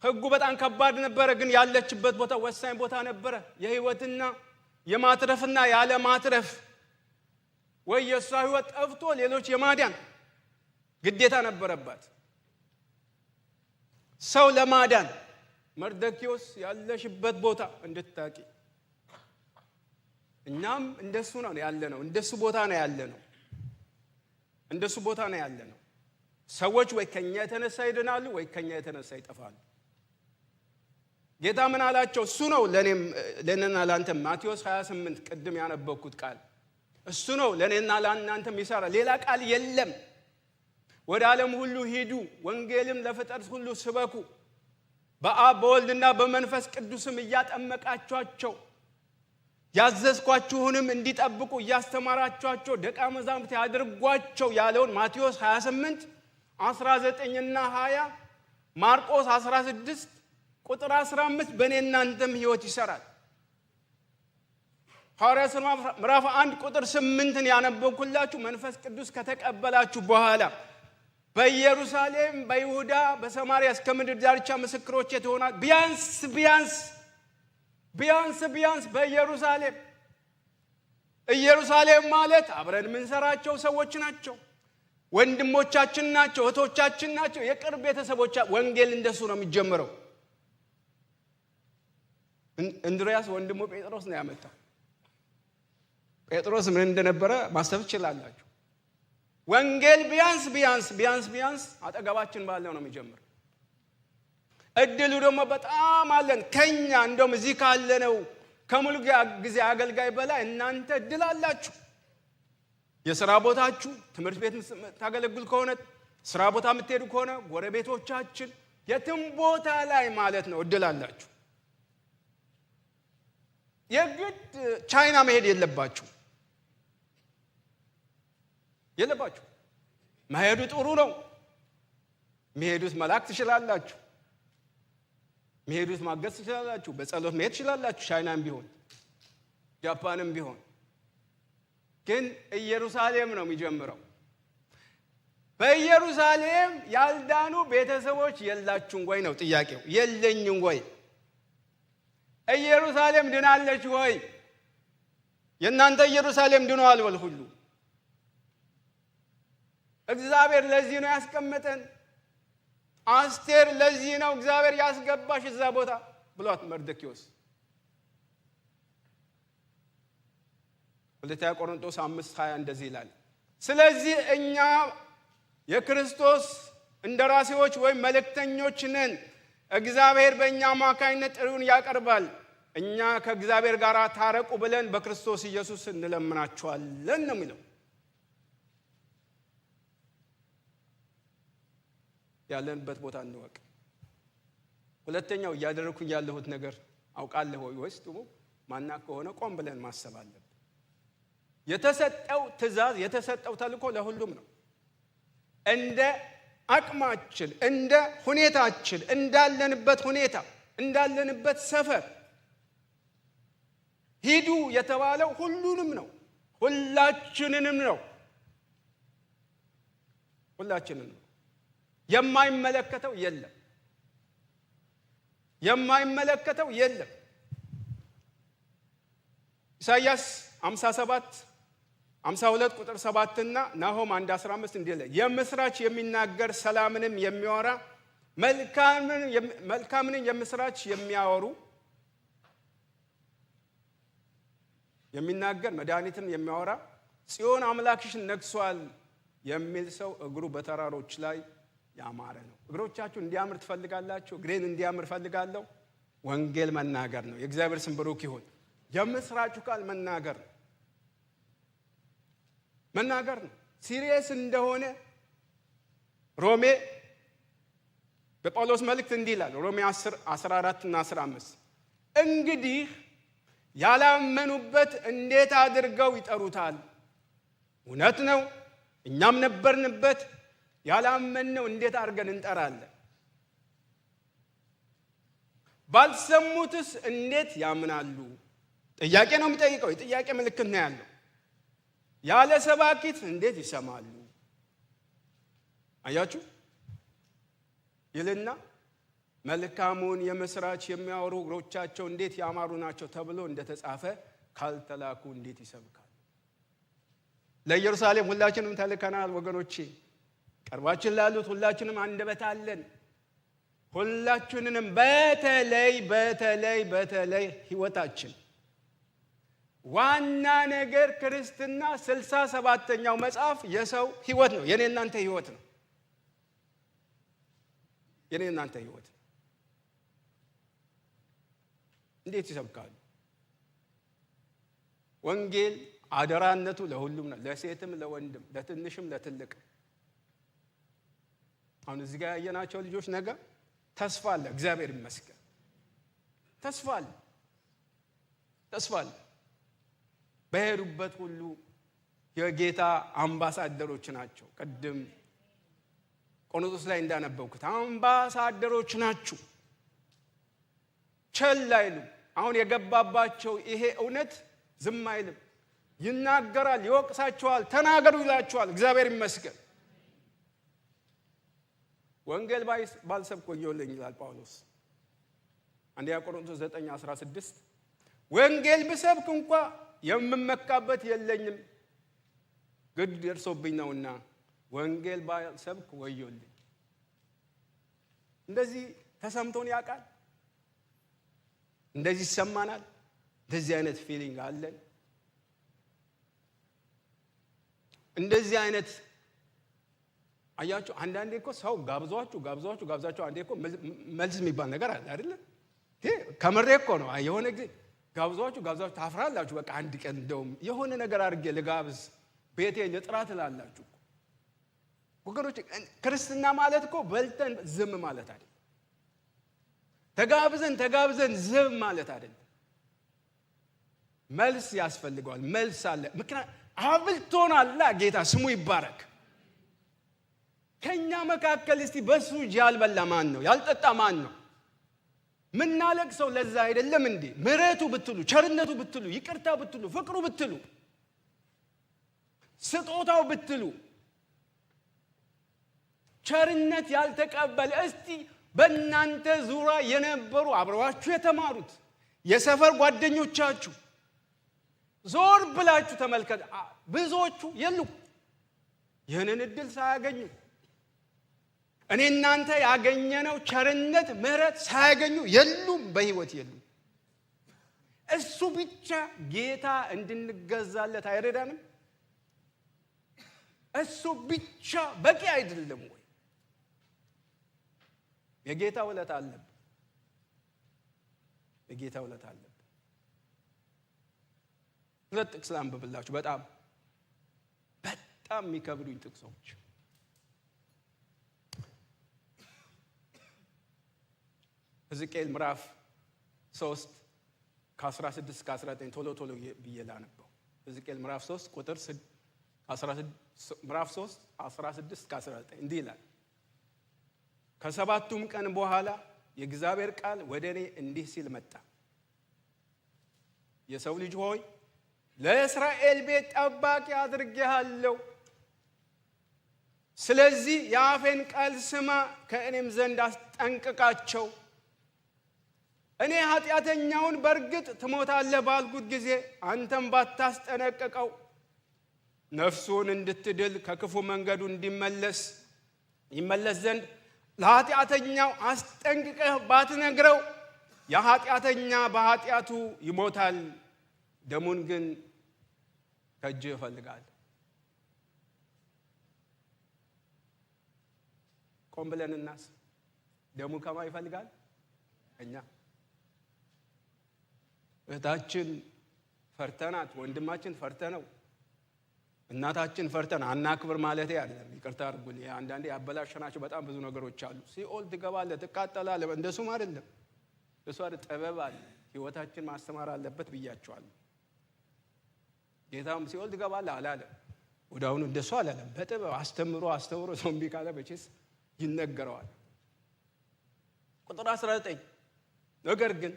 ሕጉ በጣም ከባድ ነበረ፣ ግን ያለችበት ቦታ ወሳኝ ቦታ ነበረ። የህይወትና የማትረፍና ያለ ማትረፍ ወይ የሷ ህይወት ጠፍቶ ሌሎች የማዳን ግዴታ ነበረባት። ሰው ለማዳን መርዶክዮስ ያለሽበት ቦታ እንድታቂ። እኛም እንደሱ ነው ያለነው። እንደሱ ቦታ ነው ያለነው። ሰዎች ወይ ከኛ የተነሳ ይድናሉ ወይ ከኛ የተነሳ ይጠፋሉ። ጌታ ምን አላቸው? እሱ ነው ለኔና ላንተ ማቴዎስ 28 ቅድም ያነበብኩት ቃል እሱ ነው ለኔና ላንተም ይሰራ። ሌላ ቃል የለም። ወደ ዓለም ሁሉ ሂዱ፣ ወንጌልም ለፍጥረት ሁሉ ስበኩ፣ በአብ በወልድና በመንፈስ ቅዱስም እያጠመቃችኋቸው ያዘዝኳችሁንም እንዲጠብቁ እያስተማራችኋቸው ደቀ መዛሙርት ያድርጓቸው ያለውን ማቴዎስ 28 19ና 20 ማርቆስ 16 ቁጥር 15 በእኔና እናንተም ህይወት ይሰራል። ሐዋርያት ሥራ ምዕራፍ 1 ቁጥር 8ን ያነበብኩላችሁ መንፈስ ቅዱስ ከተቀበላችሁ በኋላ በኢየሩሳሌም በይሁዳ በሰማርያ እስከ ምድር ዳርቻ ምስክሮቼ ትሆናላችሁ። ቢያንስ በኢየሩሳሌም ማለት አብረን የምንሰራቸው ሰዎች ናቸው፣ ወንድሞቻችን ናቸው፣ እህቶቻችን ናቸው፣ የቅርብ ቤተሰቦች። ወንጌል እንደሱ ነው የሚጀምረው። እንድርያስ ወንድሙ ጴጥሮስ ነው ያመጣው። ጴጥሮስ ምን እንደነበረ ማሰብ ትችላላችሁ። ወንጌል ቢያንስ አጠገባችን ባለው ነው የሚጀምረው። እድሉ ደግሞ በጣም አለን። ከኛ እንደውም እዚህ ካለነው ከሙሉ ጊዜ አገልጋይ በላይ እናንተ እድል አላችሁ። የሥራ ቦታችሁ፣ ትምህርት ቤት ታገለግሉ ከሆነ፣ ሥራ ቦታ የምትሄዱ ከሆነ፣ ጎረቤቶቻችን፣ የትም ቦታ ላይ ማለት ነው እድል አላችሁ። የግድ ቻይና መሄድ የለባችሁ። መሄዱ ጥሩ ነው። መሄዱት መላክ ትችላላችሁ። መሄዱት ማገዝ ትችላላችሁ። በጸሎት መሄድ ትችላላችሁ። ቻይናም ቢሆን ጃፓንም ቢሆን ግን ኢየሩሳሌም ነው የሚጀምረው። በኢየሩሳሌም ያልዳኑ ቤተሰቦች የላችሁም ወይ ነው ጥያቄው። የለኝም ወይ? ኢየሩሳሌም ድናለች ወይ? የእናንተ ኢየሩሳሌም ድኗል ወይ? ሁሉ እግዚአብሔር ለዚህ ነው ያስቀመጠን። አስቴር ለዚህ ነው እግዚአብሔር ያስገባሽ እዛ ቦታ ብሏት መርዶክዮስ። ሁለተኛ ቆሮንቶስ 5:20 እንደዚህ ይላል፣ ስለዚህ እኛ የክርስቶስ እንደራሴዎች ወይም መልእክተኞች ነን። እግዚአብሔር በእኛ አማካኝነት ጥሪውን ያቀርባል። እኛ ከእግዚአብሔር ጋር ታረቁ ብለን በክርስቶስ ኢየሱስ እንለምናችኋለን ነው የሚለው። ያለንበት ቦታ እንወቅ። ሁለተኛው እያደረኩኝ ያለሁት ነገር አውቃለሁ ወይስ ደግሞ ማናቅ ከሆነ ቆም ብለን ማሰብ አለብን። የተሰጠው ትእዛዝ የተሰጠው ተልእኮ ለሁሉም ነው። እንደ አቅማችን፣ እንደ ሁኔታችን፣ እንዳለንበት ሁኔታ፣ እንዳለንበት ሰፈር ሂዱ የተባለው ሁሉንም ነው። ሁላችንንም ነው። የማይመለከተው የለም። ኢሳይያስ 52 ቁጥር 7 እና ናሆም 1:15 እንዲህ ይላል፣ የምስራች የሚናገር ሰላምንም የሚያወራ መልካምን የምስራች የሚናገር መድኃኒትን የሚያወራ ጽዮን አምላክሽ ነግሷል የሚል ሰው እግሩ በተራሮች ላይ ያማረ ነው። እግሮቻችሁ እንዲያምር ትፈልጋላችሁ? እግሬን እንዲያምር ፈልጋለሁ። ወንጌል መናገር ነው። የእግዚአብሔር ስም ብሩክ ይሁን። የምስራቹ ቃል መናገር ነው። ሲሪየስ እንደሆነ ሮሜ በጳውሎስ መልእክት እንዲህ ይላል። ሮሜ 10:14 እና 15 እንግዲህ ያላመኑበት እንዴት አድርገው ይጠሩታል? እውነት ነው፣ እኛም ነበርንበት። ያላመንነው እንዴት አድርገን እንጠራለን? ባልሰሙትስ እንዴት ያምናሉ? ጥያቄ ነው የሚጠይቀው። የጥያቄ ምልክት ነው ያለው። ያለ ሰባኪት እንዴት ይሰማሉ? አያችሁ ይልና መልካሙን የምስራች የሚያወሩ እግሮቻቸው እንዴት ያማሩ ናቸው ተብሎ እንደተጻፈ ካልተላኩ እንዴት ይሰብካሉ? ለኢየሩሳሌም ሁላችንም ተልከናል ወገኖቼ። ቀርባችን ላሉት ሁላችንም አንደበት አለን። ሁላችንንም በተለይ ህይወታችን ዋና ነገር ክርስትና 67ኛው መጽሐፍ የሰው ህይወት ነው። የኔ እናንተ ህይወት ነው። እንዴት ይሰብካሉ? ወንጌል አደራነቱ ለሁሉም ነው፣ ለሴትም ለወንድም፣ ለትንሽም ለትልቅም። አሁን እዚህ ጋር ያየናቸው ልጆች ነገ ተስፋ አለ። እግዚአብሔር ይመስገን ተስፋ አለ። በሄዱበት ሁሉ የጌታ አምባሳደሮች ናቸው። ቅድም ቆሮንቶስ ላይ እንዳነበብኩት አምባሳደሮች ናችሁ። ቸል አይሉም። አሁን የገባባቸው ይሄ እውነት ዝም አይልም። ይናገራል፣ ይወቅሳቸዋል፣ ተናገሩ ይላቸዋል። እግዚአብሔር ይመስገን። ወንጌል ባልሰብክ ወዮልኝ ይላል ጳውሎስ አንደኛ ቆሮንቶስ 9:16 ወንጌል ብሰብክ እንኳ የምመካበት የለኝም፣ ግድ ደርሶብኝ ነውና ወንጌል ባልሰብክ ወዮልኝ። እንደዚህ ተሰምቶን ያውቃል? እንደዚህ ይሰማናል? እንደዚህ አይነት ፊሊንግ አለን? እንደዚህ አይነት አያችሁ። አንዳንዴ እኮ ሰው ጋብዟችሁ አንዴ እኮ መልስ የሚባል ነገር አለ አይደል? ከምሬ እኮ ነው። የሆነ ጊዜ ጋብዟችሁ ታፍራላችሁ። በቃ አንድ ቀን እንደውም የሆነ ነገር አድርጌ ልጋብዝ ቤቴ ልጥራ ትላላችሁ። ወገኖች ክርስትና ማለት እኮ በልተን ዝም ማለት አይደለም። ተጋብዘን ዝም ማለት አይደለም። መልስ ያስፈልገዋል። መልስ አለ። ምክንያቱም አብልቶናል ጌታ ስሙ ይባረክ። ከኛ መካከል እስቲ በሱ እጅ ያልበላ ማን ነው? ያልጠጣ ማን ነው? ምናለቅሰው ለዛ አይደለም እንዴ? ምሕረቱ ብትሉ፣ ቸርነቱ ብትሉ፣ ይቅርታ ብትሉ፣ ፍቅሩ ብትሉ፣ ስጦታው ብትሉ፣ ቸርነት ያልተቀበለ እስቲ በእናንተ ዙሪያ የነበሩ አብረዋችሁ የተማሩት የሰፈር ጓደኞቻችሁ ዞር ብላችሁ ተመልከቱ። ብዙዎቹ የሉም ይህንን እድል ሳያገኙ። እኔ እናንተ ያገኘነው ቸርነት ምሕረት ሳያገኙ የሉም፣ በህይወት የሉም። እሱ ብቻ ጌታ እንድንገዛለት አይረዳንም? እሱ ብቻ በቂ አይደለም ወይ? የጌታ ውለታ አለብን። ሁለት ጥቅስ ላንብብላችሁ። በጣም የሚከብዱኝ ጥቅሶች። ሕዝቅኤል ምዕራፍ 3 ከ16 እስከ 19 ቶሎ ብዬ ላነበው። ሕዝቅኤል ምዕራፍ 3 ቁጥር 16 እስከ 19 እንዲህ ይላል። ከሰባቱም ቀን በኋላ የእግዚአብሔር ቃል ወደ እኔ እንዲህ ሲል መጣ። የሰው ልጅ ሆይ ለእስራኤል ቤት ጠባቂ አድርጌሃለሁ። ስለዚህ የአፌን ቃል ስማ፣ ከእኔም ዘንድ አስጠንቅቃቸው። እኔ ኃጢአተኛውን በርግጥ ትሞታለህ ባልኩት ጊዜ አንተም ባታስጠነቅቀው ነፍሱን እንድትድል ከክፉ መንገዱ ይመለስ ዘንድ ለኃጢአተኛው አስጠንቅቀህ ባትነግረው የኃጢአተኛ በኃጢአቱ ይሞታል፣ ደሙን ግን ከእጅህ እፈልጋለሁ። ቆም ብለን እናስብ። ደሙ ከማ ይፈልጋል? እኛ። እህታችን ፈርተናት፣ ወንድማችን ፈርተነው፣ እናታችን ፈርተን አናክብር ማለት አይደለም። ይቅርታ አድርጉልኝ። አንዳንዴ ያበላሸናቸው በጣም ብዙ ነገሮች አሉ። ሲኦል ትገባለህ፣ ትቃጠላለህ። እንደሱም አይደለም። እሱ አይደል ጥበብ አለ። ህይወታችን ማስተማር አለበት ብያቸዋለሁ። ጌታም ሲኦል ትገባለህ አላለም። ወዳውኑ እንደሱ አላለም። በጥበብ አስተምሮ ዞምቢ ካለ በቼስ ይነገረዋል። ቁጥር 19 ነገር ግን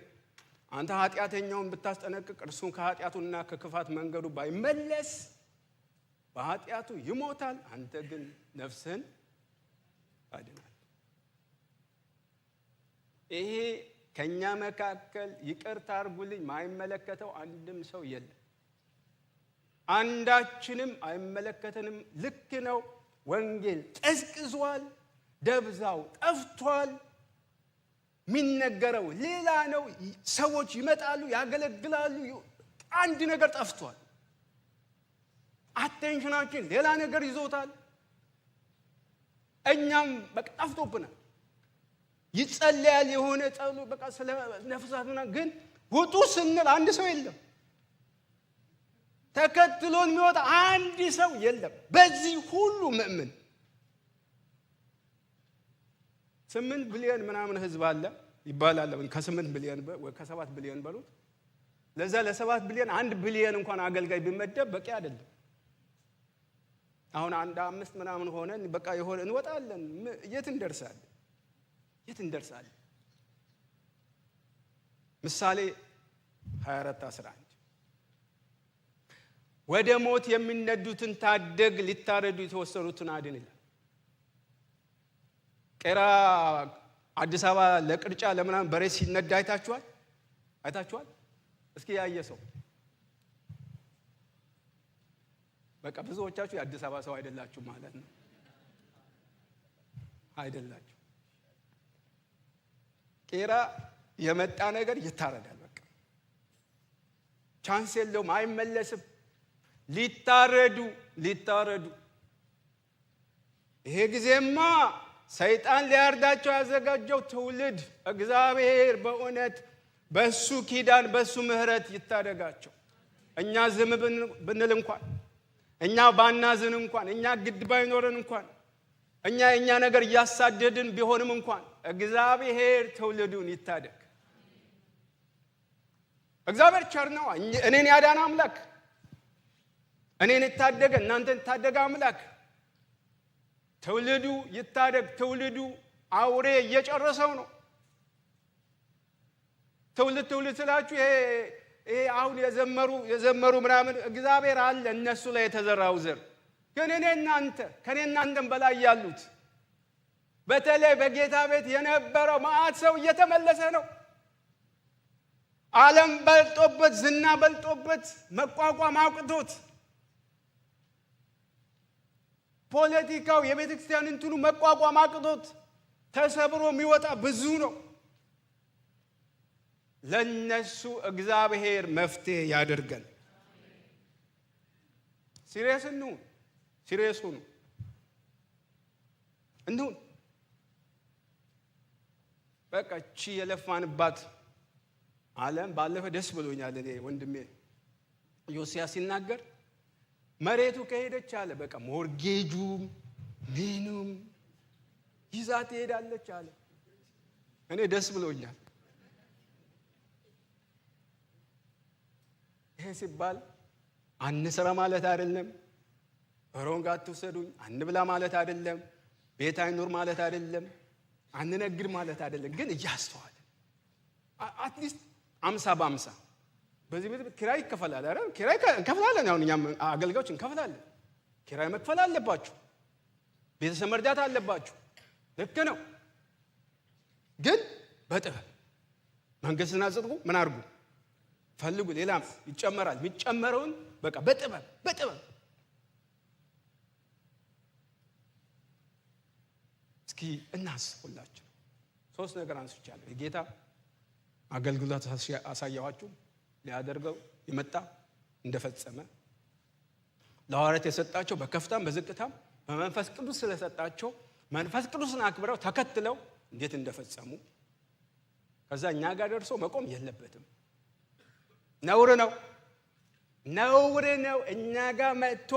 አንተ ኃጢአተኛውን ብታስጠነቅቅ እርሱን ከኃጢአቱና ከክፋት መንገዱ ባይመለስ በኃጢአቱ ይሞታል፣ አንተ ግን ነፍስህን ታድናለህ። ይሄ ከኛ መካከል ይቅርታ አድርጉልኝ ማይመለከተው አንድም ሰው የለም። አንዳችንም አይመለከተንም። ልክ ነው። ወንጌል ቀዝቅዟል፣ ደብዛው ጠፍቷል። የሚነገረው ሌላ ነው። ሰዎች ይመጣሉ፣ ያገለግላሉ። አንድ ነገር ጠፍቷል። አቴንሽናችን ሌላ ነገር ይዞታል። እኛም በቃ ጠፍቶብናል። ይጸልያል የሆነ ጸሎት በቃ ስለ ነፍሳትና ግን ውጡ ስንል አንድ ሰው የለም። ተከትሎን የሚወጣ አንድ ሰው የለም። በዚህ ሁሉ ምእምን 8 ቢሊዮን ምናምን ህዝብ አለ ይባላል። ከ8 ቢሊዮን ወይ ከ7 ቢሊዮን በሉት። ለዛ ለ7 ቢሊዮን 1 ቢሊዮን እንኳን አገልጋይ ቢመደብ በቂ አይደለም። አሁን 5 ምናምን ሆነን በቃ የሆነ እንወጣለን። የት እንደርሳለን? ምሳሌ 24:11 ወደ ሞት የሚነዱትን ታደግ፣ ሊታረዱ የተወሰኑትን አድን ይላል። ቄራ አዲስ አበባ ለቅርጫ ለምናምን በሬ ሲነዳ አይታችኋል? እስኪ ያየ ሰው በቃ ብዙዎቻችሁ የአዲስ አበባ ሰው አይደላችሁ ማለት ነው። አይደላችሁ። ቄራ የመጣ ነገር ይታረዳል። በቃ ቻንስ የለውም፣ አይመለስም። ሊታረዱ ይሄ ጊዜማ ሰይጣን ሊያርዳቸው ያዘጋጀው ትውልድ እግዚአብሔር በእውነት በሱ ኪዳን በሱ ምሕረት ይታደጋቸው። እኛ ዝም ብንል እንኳን፣ እኛ ባናዝን እንኳን፣ እኛ ግድ ባይኖረን እንኳን፣ እኛ ነገር እያሳደድን ቢሆንም እንኳን እግዚአብሔር ትውልዱን ይታደግ። እግዚአብሔር ቸር ነው። እኔን ያዳነ አምላክ፣ እኔን የታደገ እናንተን የታደገ አምላክ ትውልዱ ይታደግ። ትውልዱ አውሬ እየጨረሰው ነው። ትውልድ ስላችሁ ይሄ አሁን የዘመሩ ምናምን እግዚአብሔር አለ እነሱ ላይ የተዘራው ዘር ግን ከኔ እናንተን በላይ ያሉት በተለይ በጌታ ቤት የነበረው መዓት ሰው እየተመለሰ ነው። ዓለም በልጦበት፣ ዝና በልጦበት፣ መቋቋም አቅቶት፣ ፖለቲካው የቤተ ክርስቲያን እንትኑ መቋቋም አቅቶት ተሰብሮ የሚወጣ ብዙ ነው። ለነሱ እግዚአብሔር መፍትሄ ያደርገን። ሲሪየስ ነው እንሁን። በቃ እቺ የለፋንባት ዓለም ባለፈ ደስ ብሎኛል። እኔ ወንድሜ ዮሲያስ ሲናገር መሬቱ ከሄደች አለ በቃ ሞርጌጁም ምኑም ይዛ ትሄዳለች አለ። እኔ ደስ ብሎኛል። ይሄ ሲባል አንስራ ማለት አይደለም፣ ሮንግ አትውሰዱኝ፣ አንብላ ማለት አይደለም፣ ቤት አይኑር ማለት አይደለም፣ አንነግድ ማለት አይደለም። ግን እያስተዋለ አትሊስት 50 በ50 በዚህ ቤት ኪራይ ይከፈላል አይደል? ኪራይ እንከፍላለን። አሁን እኛም አገልጋዮች እንከፍላለን። ኪራይ መክፈል አለባችሁ፣ ቤተሰብ መርዳት አለባችሁ። ልክ ነው። ግን በጥበብ መንግስትና ጽድቁ ምን አድርጉ? ፈልጉ፣ ሌላም ይጨመራል። የሚጨመረውን በቃ በጥበብ እስኪ እናስቡላችሁ። ሶስት ነገር አንስቻለሁ። የጌታ አገልግሎት አሳያኋችሁ፣ ሊያደርገው የመጣ እንደፈጸመ፣ ለሐዋርያት የሰጣቸው በከፍታም በዝቅታም በመንፈስ ቅዱስ ስለሰጣቸው መንፈስ ቅዱስን አክብረው ተከትለው እንዴት እንደፈጸሙ፣ ከዛ እኛ ጋር ደርሶ መቆም የለበትም። ነውር ነው። እኛ ጋር መጥቶ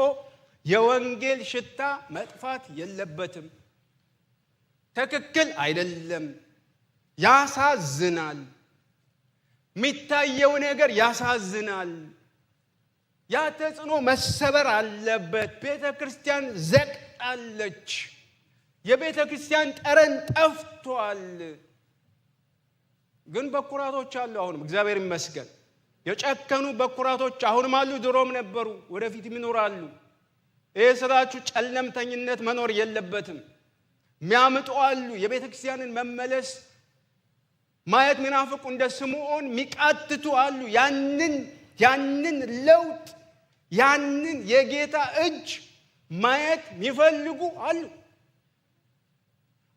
የወንጌል ሽታ መጥፋት የለበትም። ትክክል አይደለም። ያሳዝናል። የሚታየው ነገር ያሳዝናል። ያ ተጽዕኖ መሰበር አለበት። ቤተ ክርስቲያን ዘቅጣለች። የቤተ ክርስቲያን ጠረን ጠፍቷል። ግን በኩራቶች አሉ። አሁንም እግዚአብሔር ይመስገን የጨከኑ በኩራቶች አሁንም አሉ። ድሮም ነበሩ፣ ወደፊትም ይኖራሉ። ይሄ ስራችሁ ጨለምተኝነት መኖር የለበትም። የሚያምጡ አሉ። የቤተ ክርስቲያንን መመለስ ማየት ሚናፍቁ እንደ ስምዖን ሚቃትቱ አሉ። ያንን ለውጥ ያንን የጌታ እጅ ማየት የሚፈልጉ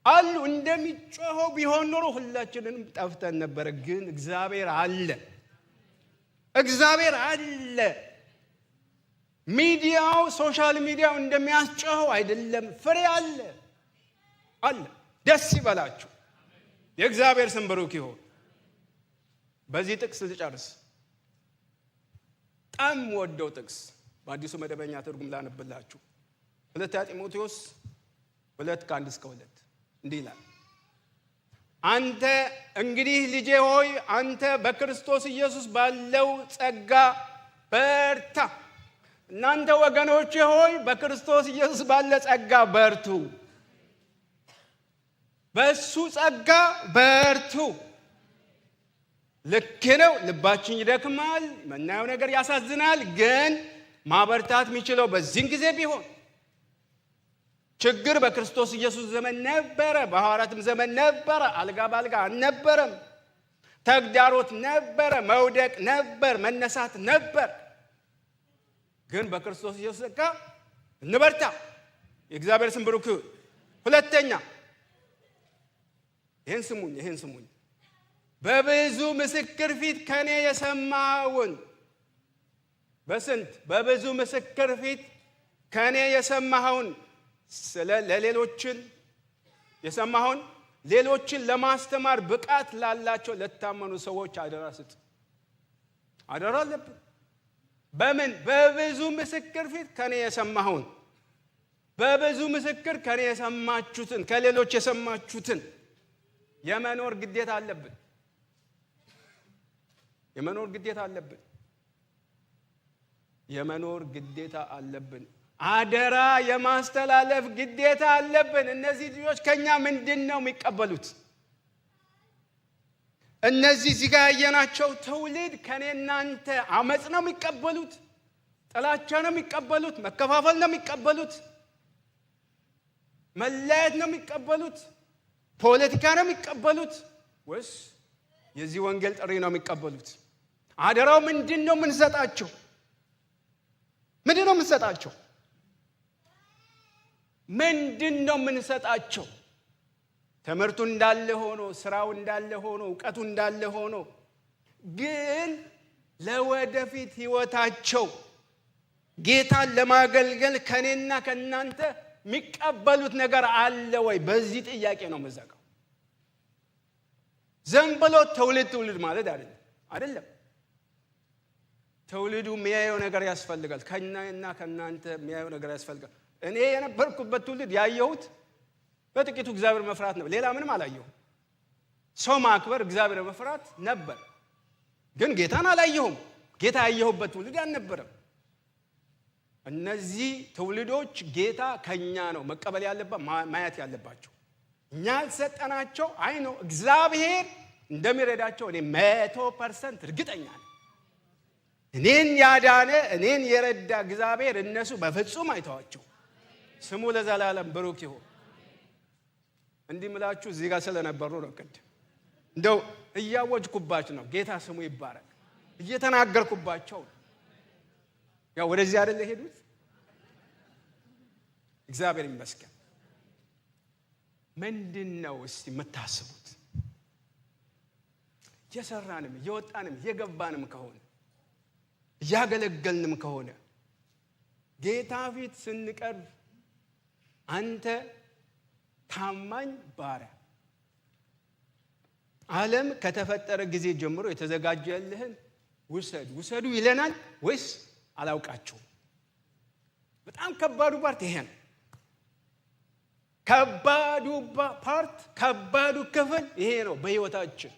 አሉ። እንደሚጮኸው ቢሆን ኖሮ ሁላችንንም ጠፍተን ነበረ። ግን እግዚአብሔር አለ። ሚዲያው ሶሻል ሚዲያው እንደሚያስጮኸው አይደለም። ፍሬ አለ። ደስ ይበላችሁ። የእግዚአብሔር ስም ብሩክ ይሁን። በዚህ ጥቅስ ልጨርስ። በጣም ወደው ጥቅስ በአዲሱ መደበኛ ትርጉም ላነብላችሁ። 2 ጢሞቴዎስ 2:1-2 እንዲህ ይላል። አንተ እንግዲህ ልጄ ሆይ አንተ በክርስቶስ ኢየሱስ ባለው ጸጋ በርታ። እናንተ ወገኖቼ ሆይ በክርስቶስ ኢየሱስ ባለ ጸጋ በርቱ። በሱ ጸጋ በርቱ። ልክ ነው። ልባችን ይደክማል። መናየው ነገር ያሳዝናል። ግን ማበርታት የሚችለው በዚህን ጊዜ ቢሆን ችግር በክርስቶስ ኢየሱስ ዘመን ነበረ፣ በሐዋርያትም ዘመን ነበረ። አልጋ ባልጋ አልነበረም። ተግዳሮት ነበረ፣ መውደቅ ነበር፣ መነሳት ነበር። ግን በክርስቶስ ኢየሱስ ጸጋ እንበርታ። የእግዚአብሔር ስም ብሩክ ይሁን። ሁለተኛ ይህን ስሙኝ። በብዙ ምስክር ፊት ከኔ የሰማኸውን በብዙ ምስክር ፊት ከኔ የሰማኸውን ለሌሎችን የሰማኸውን ሌሎችን ለማስተማር ብቃት ላላቸው ለታመኑ ሰዎች አደራ ስጥ። አደራ አለብን። በምን? በብዙ ምስክር ፊት ከኔ የሰማኸውን። በብዙ ምስክር ከኔ የሰማችሁትን ከሌሎች የሰማችሁትን የመኖር ግዴታ አለብን። የመኖር ግዴታ አለብን። አደራ የማስተላለፍ ግዴታ አለብን። እነዚህ ልጆች ከኛ ምንድነው የሚቀበሉት? እነዚህ እዚህ ጋር ያየናቸው ትውልድ ከኔናንተ አመጽ ነው የሚቀበሉት? ጥላቻ ነው የሚቀበሉት? መከፋፈል ነው የሚቀበሉት? መለያየት ነው የሚቀበሉት? ፖለቲካ ነው የሚቀበሉት? ወይስ የዚህ ወንጌል ጥሪ ነው የሚቀበሉት? አደራው ምንድነው የምንሰጣቸው? ምንድነው የምንሰጣቸው? ትምህርቱ እንዳለ ሆኖ፣ ስራው እንዳለ ሆኖ፣ ዕውቀቱ እንዳለ ሆኖ ግን ለወደፊት ህይወታቸው ጌታን ለማገልገል ከኔና ከናንተ የሚቀበሉት ነገር አለ ወይ? በዚህ ጥያቄ ነው መዘጋው። ዝም ብሎ ትውልድ ማለት አይደለም። ትውልዱ የሚያየው ነገር ያስፈልጋል። ከናና ከናንተ የሚያየው ነገር ያስፈልጋል። እኔ የነበርኩበት ትውልድ ያየሁት በጥቂቱ እግዚአብሔር መፍራት ነው። ሌላ ምንም አላየሁም። ሰው ማክበር፣ እግዚአብሔር መፍራት ነበር። ግን ጌታን አላየሁም። ጌታ ያየሁበት ትውልድ አልነበረም። እነዚህ ትውልዶች ጌታ ከኛ ነው መቀበል ያለበት ማየት ያለባቸው። እኛ ያልሰጠናቸው አይ ነው እግዚአብሔር እንደሚረዳቸው እኔ 100% እርግጠኛ ነኝ። እኔን ያዳነ እኔን የረዳ እግዚአብሔር እነሱ በፍጹም አይተዋቸው። ስሙ ለዘላለም ብሩክ ይሁን። እንዲህ ምላችሁ እዚህ ጋር ስለነበሩ ነው። እንደው እያወጅኩባችሁ ነው። ጌታ ስሙ ይባረክ። እየተናገርኩባቸው ያው ወደዚህ አይደል ሄዱት። እግዚአብሔር ይመስገን። ምንድነው እስቲ የምታስቡት? እየሰራንም እየወጣንም እየገባንም ከሆነ እያገለገልንም ከሆነ ጌታ ፊት ስንቀርብ አንተ ታማኝ ባሪያ ዓለም ከተፈጠረ ጊዜ ጀምሮ የተዘጋጀልህን ውሰዱ ይለናል ወይስ አላውቃችሁም? በጣም ከባዱ ፓርት ይሄ ነው። ከባዱ ፓርት ከባዱ ክፍል ይሄ ነው በህይወታችን።